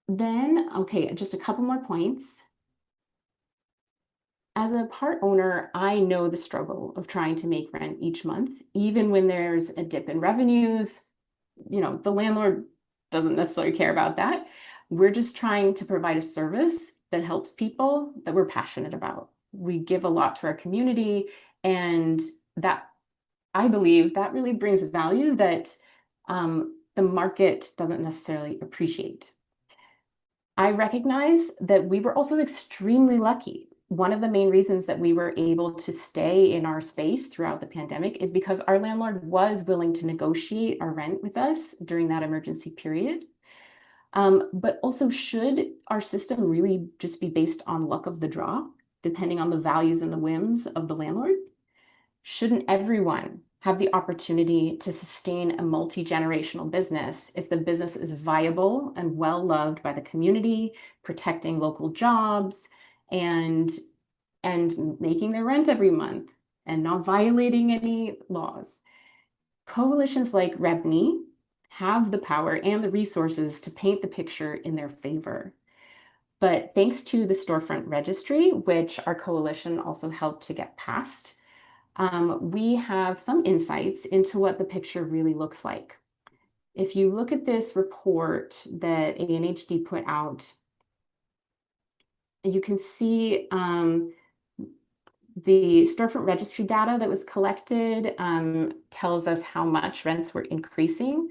Then, okay, just a couple more points. As a part owner, I know the struggle of trying to make rent each month, even when there's a dip in revenues. You know, the landlord doesn't necessarily care about that. We're just trying to provide a service that helps people that we're passionate about. We give a lot to our community, and that, I believe, that really brings value that the market doesn't necessarily appreciate. I recognize that we were also extremely lucky. One of the main reasons that we were able to stay in our space throughout the pandemic is because our landlord was willing to negotiate our rent with us during that emergency period. But also, should our system really just be based on luck of the draw, depending on the values and the whims of the landlord? Shouldn't everyone have the opportunity to sustain a multi-generational business if the business is viable and well loved by the community, protecting local jobs and making their rent every month and not violating any laws. Coalitions like REBNY have the power and the resources to paint the picture in their favor. But thanks to the storefront registry, which our coalition also helped to get passed, we have some insights into what the picture really looks like. If you look at this report that ANHD put out, you can see the storefront registry data that was collected tells us how much rents were increasing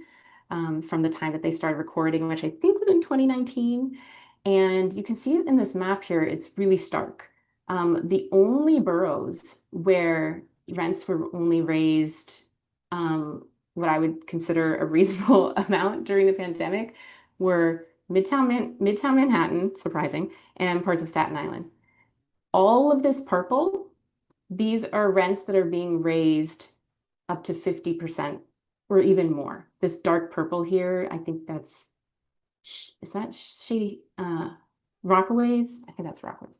from the time that they started recording, which I think was in 2019. And you can see it in this map here, it's really stark. The only boroughs where rents were only raised what I would consider a reasonable amount during the pandemic were Midtown Manhattan, surprising, and parts of Staten Island. All of this purple, these are rents that are being raised up to 50% or even more. This dark purple here, I think that's, is that Shady Rockaways? I think that's Rockaways.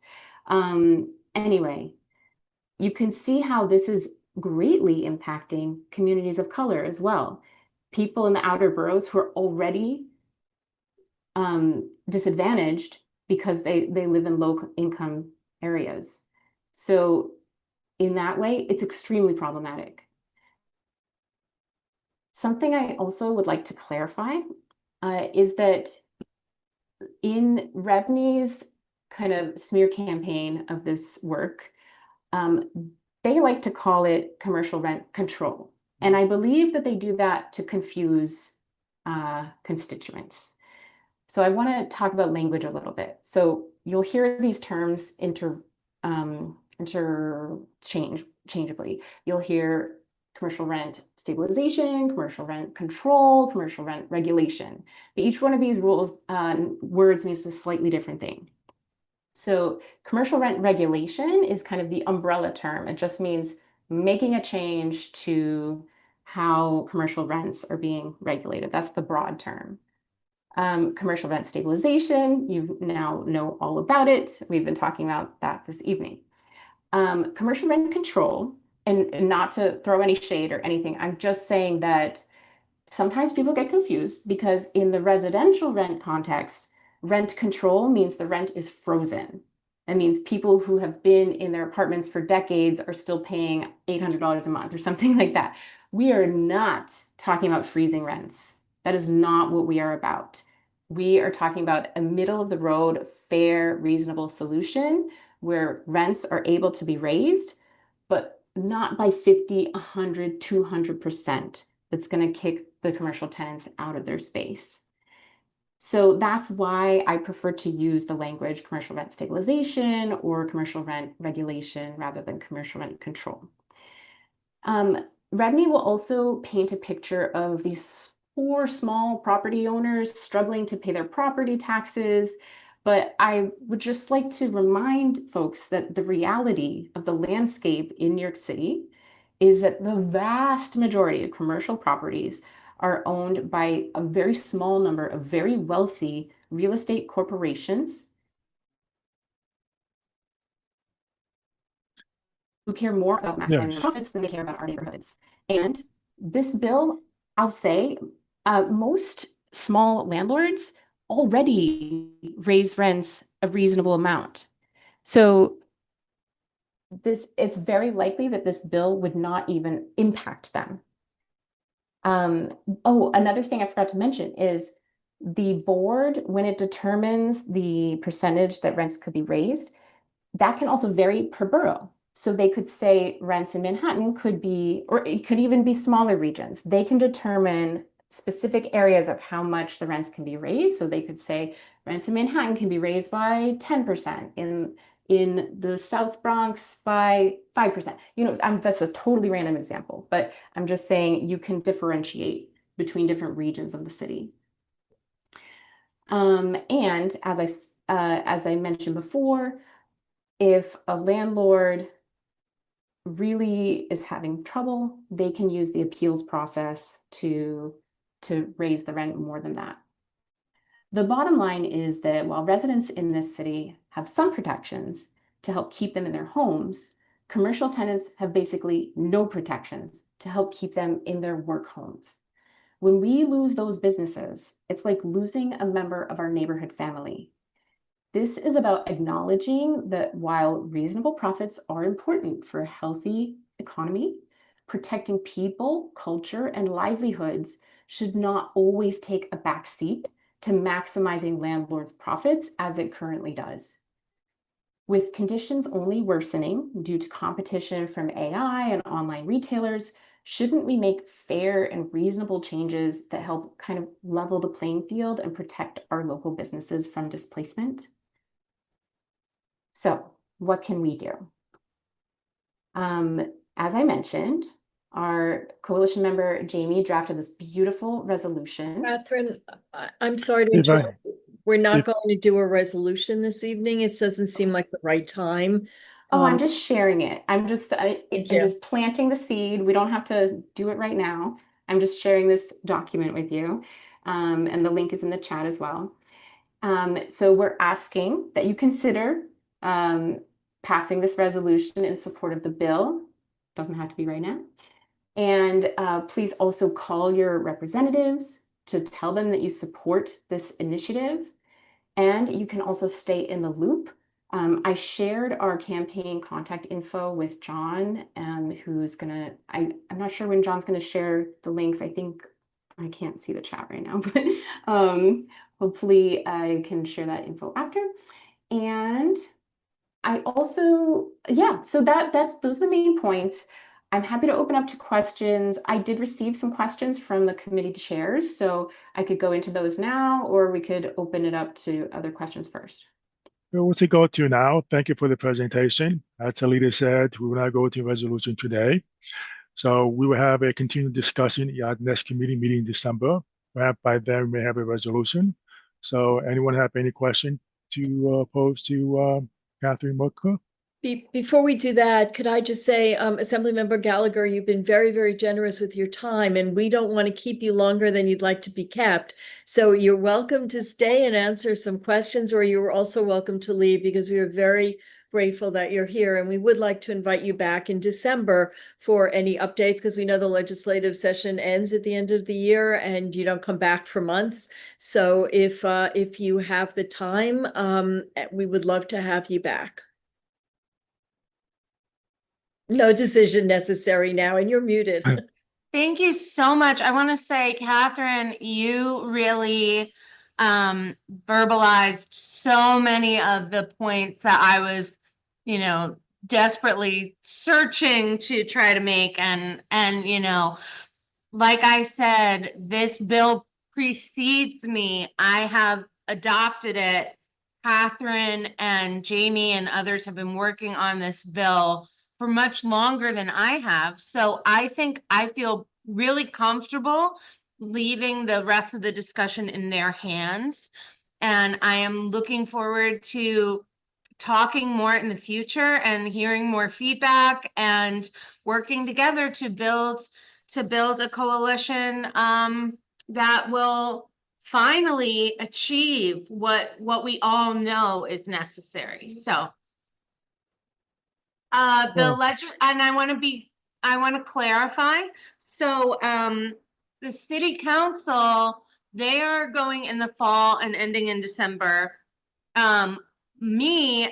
Anyway, you can see how this is greatly impacting communities of color as well. People in the outer boroughs who are already disadvantaged because they live in low income areas. So in that way, it's extremely problematic. Something I also would like to clarify is that in REBNY's kind of smear campaign of this work, they like to call it commercial rent control. And I believe that they do that to confuse constituents. So I want to talk about language a little bit. So you'll hear these terms interchangeably. You'll hear commercial rent stabilization, commercial rent control, commercial rent regulation. But each one of these words means a slightly different thing. So commercial rent regulation is kind of the umbrella term. It just means making a change to how commercial rents are being regulated. That's the broad term. Commercial rent stabilization, you now know all about it. We've been talking about that this evening. Commercial rent control, and not to throw any shade or anything, I'm just saying that sometimes people get confused because in the residential rent context, rent control means the rent is frozen. That means people who have been in their apartments for decades are still paying $800 a month or something like that. We are not talking about freezing rents. That is not what we are about. We are talking about a middle of the road, fair, reasonable solution where rents are able to be raised, but not by 50, 100, 200%. That's going to kick the commercial tenants out of their space. So that's why I prefer to use the language commercial rent stabilization or commercial rent regulation rather than commercial rent control. REBNY will also paint a picture of these poor small property owners struggling to pay their property taxes. But I would just like to remind folks that the reality of the landscape in New York City is that the vast majority of commercial properties are owned by a very small number of very wealthy real estate corporations who care more about maximizing their profits than they care about our neighborhoods. And this bill, I'll say, most small landlords already raise rents a reasonable amount. So it's very likely that this bill would not even impact them. Oh, another thing I forgot to mention is the board, when it determines the percentage that rents could be raised, that can also vary per borough. So they could say rents in Manhattan could be, or it could even be smaller regions. They can determine specific areas of how much the rents can be raised. So they could say rents in Manhattan can be raised by 10%, in the South Bronx by 5%. You know, that's a totally random example, but I'm just saying you can differentiate between different regions of the city. And as I mentioned before, if a landlord really is having trouble, they can use the appeals process to raise the rent more than that. The bottom line is that while residents in this city have some protections to help keep them in their homes, commercial tenants have basically no protections to help keep them in their work homes. When we lose those businesses, it's like losing a member of our neighborhood family. This is about acknowledging that while reasonable profits are important for a healthy economy, protecting people, culture, and livelihoods should not always take a back seat to maximizing landlords' profits as it currently does. With conditions only worsening due to competition from AI and online retailers, shouldn't we make fair and reasonable changes that help kind of level the playing field and protect our local businesses from displacement? So, what can we do? As I mentioned, our coalition member Jamie drafted this beautiful resolution. Catherine, I'm sorry to If I, interrupt. We're not if- going to do a resolution this evening. It doesn't seem like the right time. Oh, I'm just sharing it. I'm Thank you. just planting the seed. We don't have to do it right now. I'm just sharing this document with you. And the link is in the chat as well. So we're asking that you consider passing this resolution in support of the bill. Doesn't have to be right now. And please also call your representatives to tell them that you support this initiative. And you can also stay in the loop. I shared our campaign contact info with John, who's gonna, I'm not sure when John's gonna share the links. I think I can't see the chat right now, but hopefully I can share that info after. And I also, yeah, so those are the main points. I'm happy to open up to questions. I did receive some questions from the committee chairs, so I could go into those now, or we could open it up to other questions first. we'll to go to now. Thank you for the presentation. As the leader said, we will not go to resolution today. So we will have a continued discussion at next committee meeting in December. Perhaps by then we may have a resolution. So anyone have any question to pose to Catherine Motka? Before we do that, could I just say, Assemblymember Gallagher, you've been very, very generous with your time, and we don't want to keep you longer than you'd like to be kept. So you're welcome to stay and answer some questions, or you're also welcome to leave, because we are very grateful that you're here. And we would like to invite you back in December for any updates, because we know the legislative session ends at the end of the year and you don't come back for months. So if you have the time, we would love to have you back. No decision necessary now, and you're muted. Thank you so much. I want to say, Catherine, you really verbalized so many of the points that I was, desperately searching to try to make. And like I said, this bill precedes me. I have adopted it. Catherine and Jamie and others have been working on this bill for much longer than I have. So I think I feel really comfortable leaving the rest of the discussion in their hands. And I am looking forward to talking more in the future and hearing more feedback and working together to build a coalition that will finally achieve what we all know is necessary. So and I want to clarify. So the city council, they are going in the fall and ending in December. Me,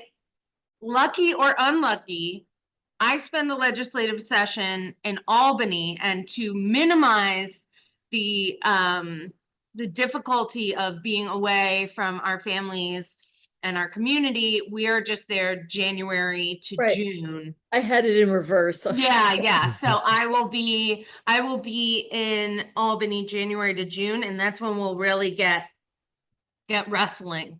lucky or unlucky, I spend the legislative session in Albany, and to minimize the difficulty of being away from our families and our community, we are just there January to Right. June. I had it in reverse. Yeah. So I will be in Albany January to June, and that's when we'll really get wrestling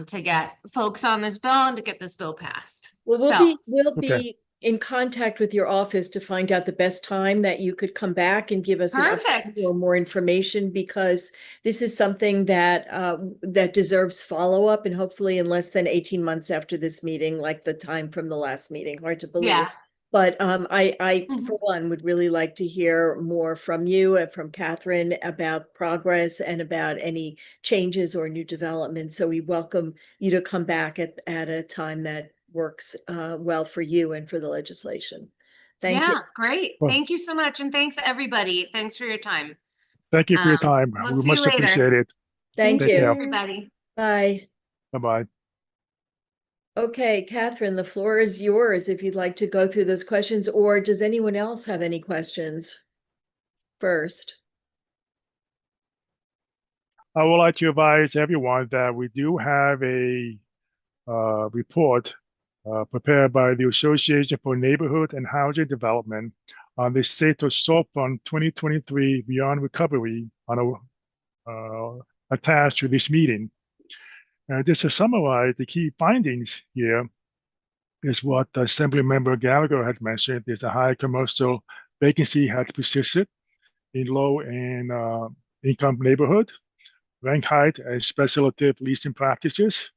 to get folks on this bill and to get this bill passed. Well, we'll Okay. be in contact with your office to find out the best time that you could come back and give us an update Perfect. or more information, because this is something that that deserves follow-up, and hopefully in less than 18 months after this meeting, like the time from the last meeting. Hard to believe. Yeah. But I for one, would really like to hear more from you and from Catherine about progress and about any changes or new developments. So we welcome you to come back at a time that works well for you and for the legislation. Thank you. Yeah, great. Well, Thank you so much. And thanks everybody. Thanks for your time. thank you for your time. We'll We see you much later. appreciate it. Thank Take Thank you, care. you. everybody. Bye. Bye-bye. Okay, Catherine, the floor is yours if you'd like to go through those questions, or does anyone else have any questions first? I would like to advise everyone that we do have a report prepared by the Association for Neighborhood and Housing Development on the State of SOAP Fund 2023 Beyond Recovery attached to this meeting. Just to summarize the key findings here is what Assembly Member Gallagher had mentioned, is a high commercial vacancy has persisted in low and income neighborhood, rank height as speculative leasing practices,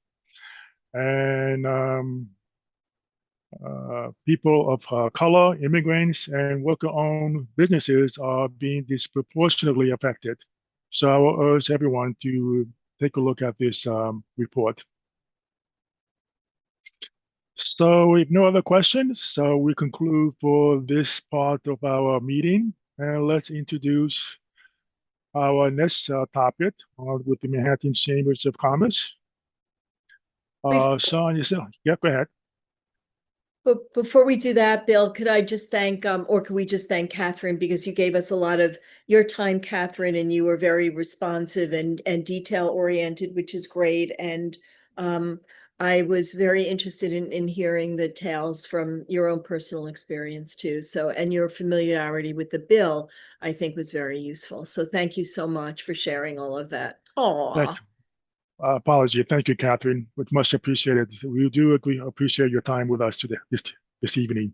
and people of color, immigrants, and worker-owned businesses are being disproportionately affected. So I will urge everyone to take a look at this report. So if no other questions, so we conclude for this part of our meeting, and let's introduce our next topic with the Manhattan Chambers of Commerce. Sean, yeah, go ahead. But before we do that, Bill, could I just thank, or could we just thank Catherine, because you gave us a lot of your time, Catherine, and you were very responsive and detail oriented, which is great. And I was very interested in hearing the tales from your own personal experience too. So, and your familiarity with the bill, I think was very useful. So thank you so much for sharing all of that. Thank Aw. you. Apology. Thank you, Catherine. It's much appreciated. We do appreciate your time with us today, this evening.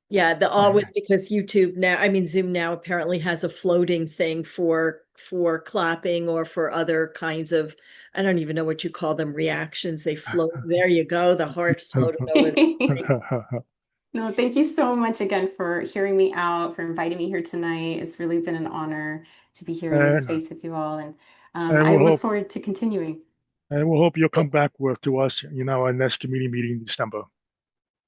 Yeah, the always because YouTube now, I mean, Zoom now apparently has a floating thing for clapping or for other kinds of, I don't even know what you call them, reactions. They float. There you go. The heart's floating over the screen. No, thank you so much again for hearing me out, for inviting me here tonight. It's really been an honor to be here in this And, space with you all, and and I we'll look hope forward to continuing. and we'll hope you'll come back to us in our next committee meeting in December.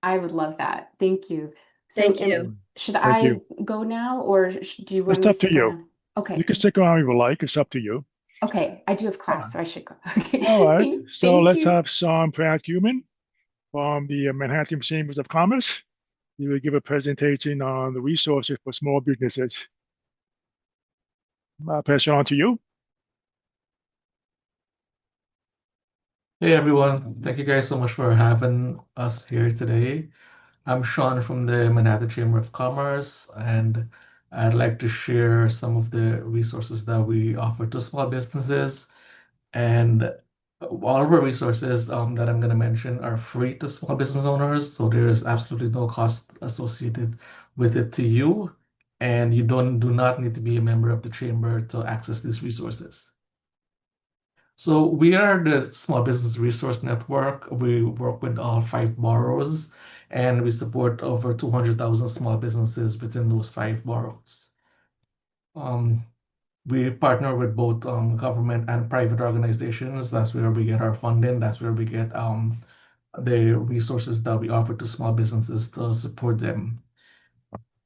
I would love that. Thank you. So, Thank you. should Thank I you. go now, or do you want It's me to up to stick you. around? Okay. You can stick around if you like. It's up to you. Okay, I do have class, so I should go. Okay. All right. So Thank let's you. have Sean Pratt-Human from the Manhattan Chambers of Commerce. He will give a presentation on the resources for small businesses. I'll pass it on to you. Hey everyone, thank you guys so much for having us here today. I'm Sean from the Manhattan Chamber of Commerce, and I'd like to share some of the resources that we offer to small businesses. And all of our resources that I'm going to mention are free to small business owners, so there is absolutely no cost associated with it to you, and you do not need to be a member of the chamber to access these resources. So we are the Small Business Resource Network. We work with all 5 boroughs, and we support over 200,000 small businesses within those 5 boroughs. We partner with both government and private organizations. That's where we get our funding. That's where we get the resources that we offer to small businesses to support them.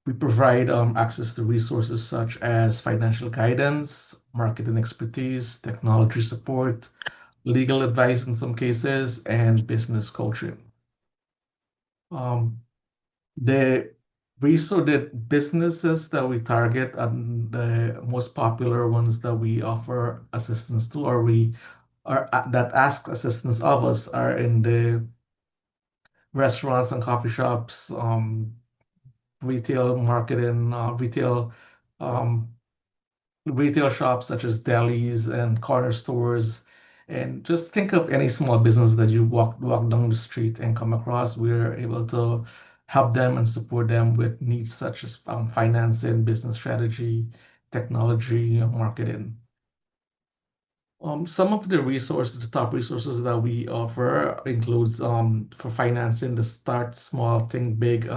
We provide access to resources such as financial guidance, marketing expertise, technology support, legal advice in some cases, and business coaching. The businesses that we target and the most popular ones that we offer assistance to, or that ask assistance of us, are in the restaurants and coffee shops, retail marketing, um, retail shops such as delis and corner stores. And just think of any small business that you walk down the street and come across. We're able to help them and support them with needs such as financing, business strategy, technology, marketing. Some of the resources, the top resources that we offer includes for financing the Start Small, Think Big.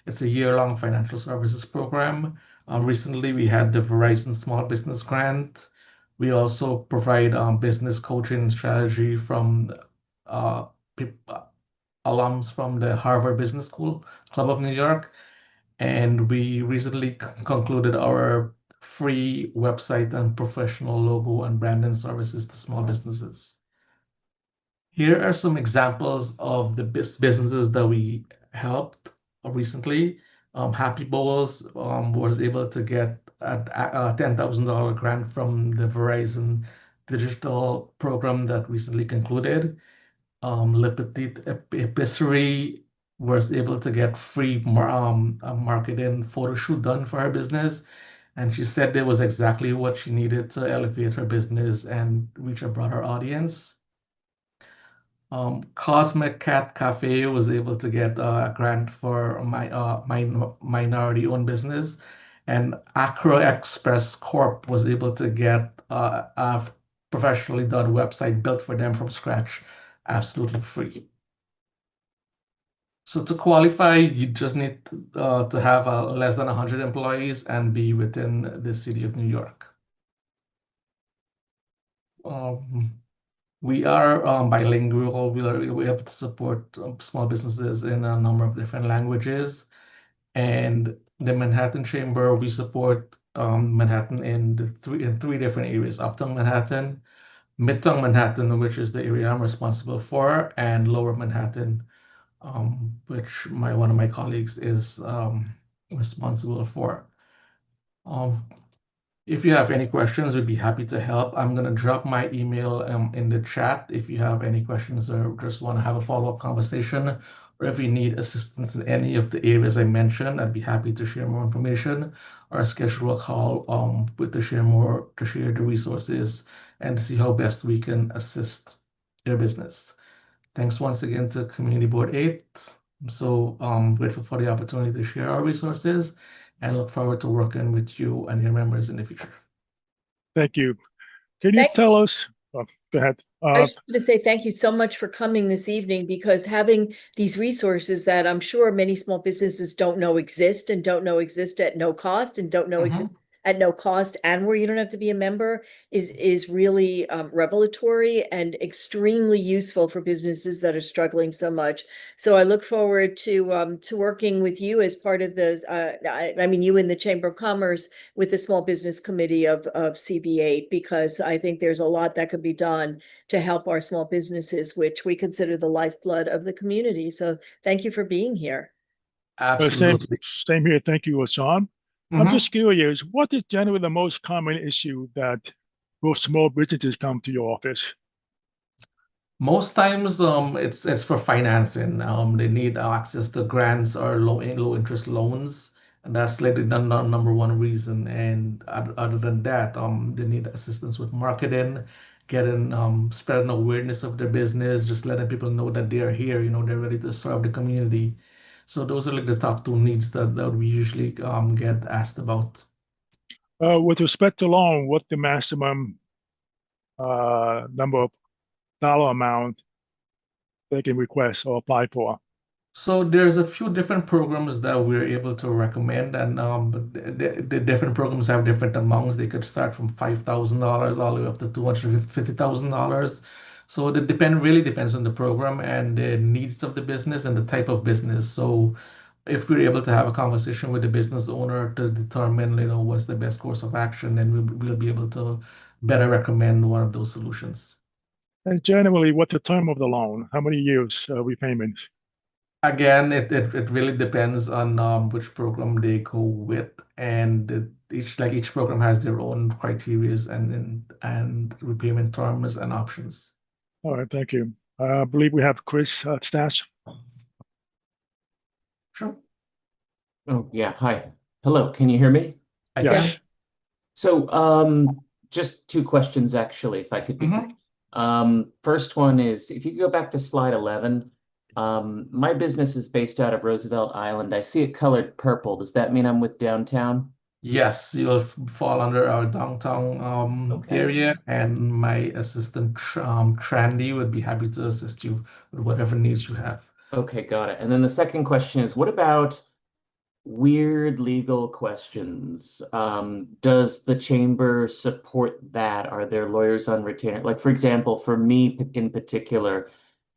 It's a year-long financial services program. Recently, we had the Verizon Small Business Grant. We also provide business coaching and strategy from alums from the Harvard Business School Club of New York. And we recently concluded our free website and professional logo and branding services to small businesses. Here are some examples of the businesses that we helped recently. Happy Bowls was able to get a $10,000 grant from the Verizon digital program that recently concluded. Le Petit Epicerie was able to get free a marketing photo shoot done for her business. And she said it was exactly what she needed to elevate her business and reach a broader audience. Cosmic Cat Cafe was able to get a grant for my minority-owned business, and Acro Express Corp was able to get a professionally done website built for them from scratch, absolutely free. So to qualify, you just need to have less than 100 employees and be within the city of New York. We are bilingual. We able to support small businesses in a number of different languages. And the Manhattan Chamber, we support Manhattan in three different areas: Uptown Manhattan, Midtown Manhattan, which is the area I'm responsible for, and Lower Manhattan, which one of my colleagues is responsible for. If you have any questions, we'd be happy to help. I'm going to drop my email in the chat if you have any questions or just want to have a follow-up conversation, or if you need assistance in any of the areas I mentioned, I'd be happy to share more information or schedule a call to share the resources and to see how best we can assist your business. Thanks once again to Community Board 8. I'm so grateful for the opportunity to share our resources and look forward to working with you and your members in the future. Thank you. Can you tell us, go ahead. I just want to say thank you so much for coming this evening, because having these resources that I'm sure many small businesses don't know exist and don't know exist at no cost and don't know exist at no cost and where you don't have to be a member is really revelatory and extremely useful for businesses that are struggling so much. So I look forward to working with you as part of the I mean you in the Chamber of Commerce with the Small Business Committee of CB8, because I think there's a lot that could be done to help our small businesses, which we consider the lifeblood of the community. So thank you for being here. Absolutely. Same here. Thank you, Sean. I'm just curious, what is generally the most common issue that most small businesses come to your office? Most times, it's for financing. They need access to grants or low interest loans, and that's like the number one reason. And other than that, they need assistance with marketing, getting spreading awareness of their business, just letting people know that they are here. They're ready to serve the community. So those are like the top two needs that we usually get asked about. With respect to loan, what the maximum number of dollar amount they can request or apply for? So there's a few different programs that we're able to recommend, and the different programs have different amounts. They could start from $5,000 all the way up to $250,000. So it really depends on the program and the needs of the business and the type of business. So if we're able to have a conversation with the business owner to determine, what's the best course of action, then we'll be able to better recommend one of those solutions. And generally, what's the term of the loan? How many years repayment? Again, it really depends on which program they go with, and each program has their own criterias and repayment terms and options. All right, thank you. I believe we have Chris Stash. Sure. Oh, yeah. Hi. Hello. Can you hear me? Yes. So, just two questions, actually, if I could be quick. First one is, if you could go back to slide 11, my business is based out of Roosevelt Island. I see it colored purple. Does that mean I'm with downtown? Yes, you'll fall under our downtown area, and my assistant Trandy would be happy to assist you with whatever needs you have. Okay, got it. And then the second question is, what about weird legal questions? Does the chamber support that? Are there lawyers on retainer? Like, for example, for me in particular,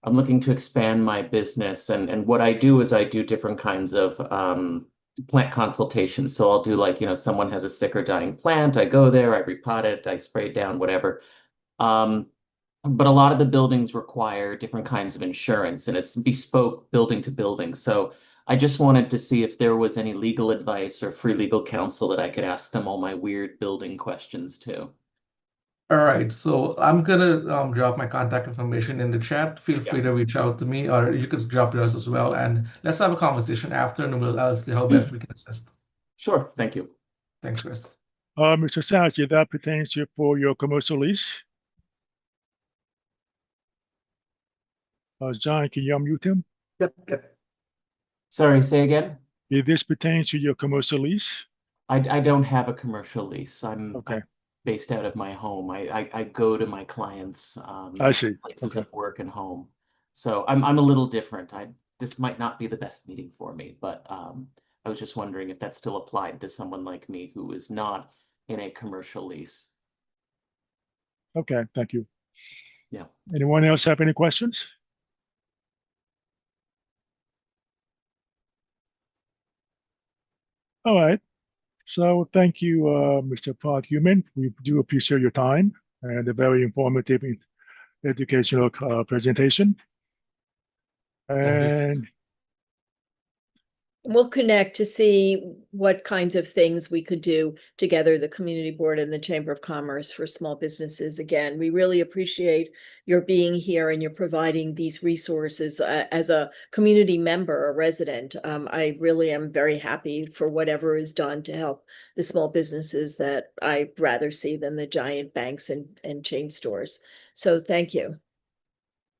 I'm looking to expand my business, and what I do is I do different kinds of plant consultations. So I'll do like, someone has a sick or dying plant, I go there, I repot it, I spray it down, whatever. Um, but a lot of the buildings require different kinds of insurance, and it's bespoke building to building. So I just wanted to see if there was any legal advice or free legal counsel that I could ask them all my weird building questions to. All right, so I'm gonna drop my contact information in the chat. Feel Yeah. free to reach out to me, or you could drop yours as well, and let's have a conversation after, and I'll see how best we can assist. Sure, thank you. Thanks, Chris. Mr. Sachi, that pertains to for your commercial lease. John, can you unmute him? Yep. Sorry, say again? If this pertains to your commercial lease? I don't have a commercial lease. I'm Okay, based out of my home. I go to my clients' I see. places Okay. of work and home. So I'm a little different. This might not be the best meeting for me, but I was just wondering if that still applied to someone like me who is not in a commercial lease. Okay, thank you. Yeah. Anyone else have any questions? All right. So thank you, Mr. Park-Human. We do appreciate your time and a very informative educational presentation. And We'll connect to see what kinds of things we could do together, the community board and the Chamber of Commerce for small businesses. Again, we really appreciate your being here and you're providing these resources as a community member, a resident. I really am very happy for whatever is done to help the small businesses that I'd rather see than the giant banks and chain stores. So thank you.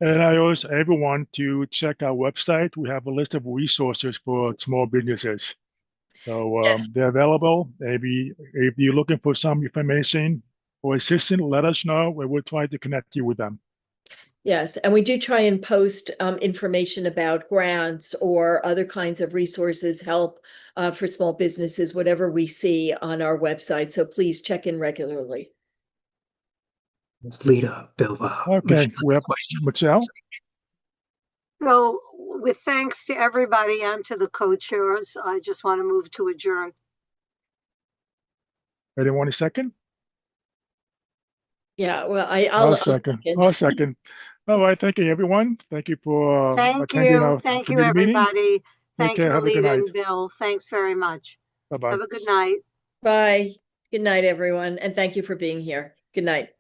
And I urge everyone to check our website. We have a list of resources for small businesses. So Yes. they're available. Maybe if you're looking for some information or assistance, let us know. We will try to connect you with them. Yes, and we do try and post information about grants or other kinds of resources, help for small businesses, whatever we see on our website. So please check in regularly. Lita, Bill, Okay, Michelle we has a have question. Michelle. So with thanks to everybody and to the co-chairs, I just want to move to adjourn. Anyone a second? Yeah, well, I'll I'll second. second. I'll second. All right, thank you, everyone. Thank you for attending our Thank you, committee meeting. everybody. Take Thank you, care. Have a good Alita night. and Bill. Thanks very much. Bye-bye. Have a good night. Bye. Good night, everyone. And thank you for being here. Good night.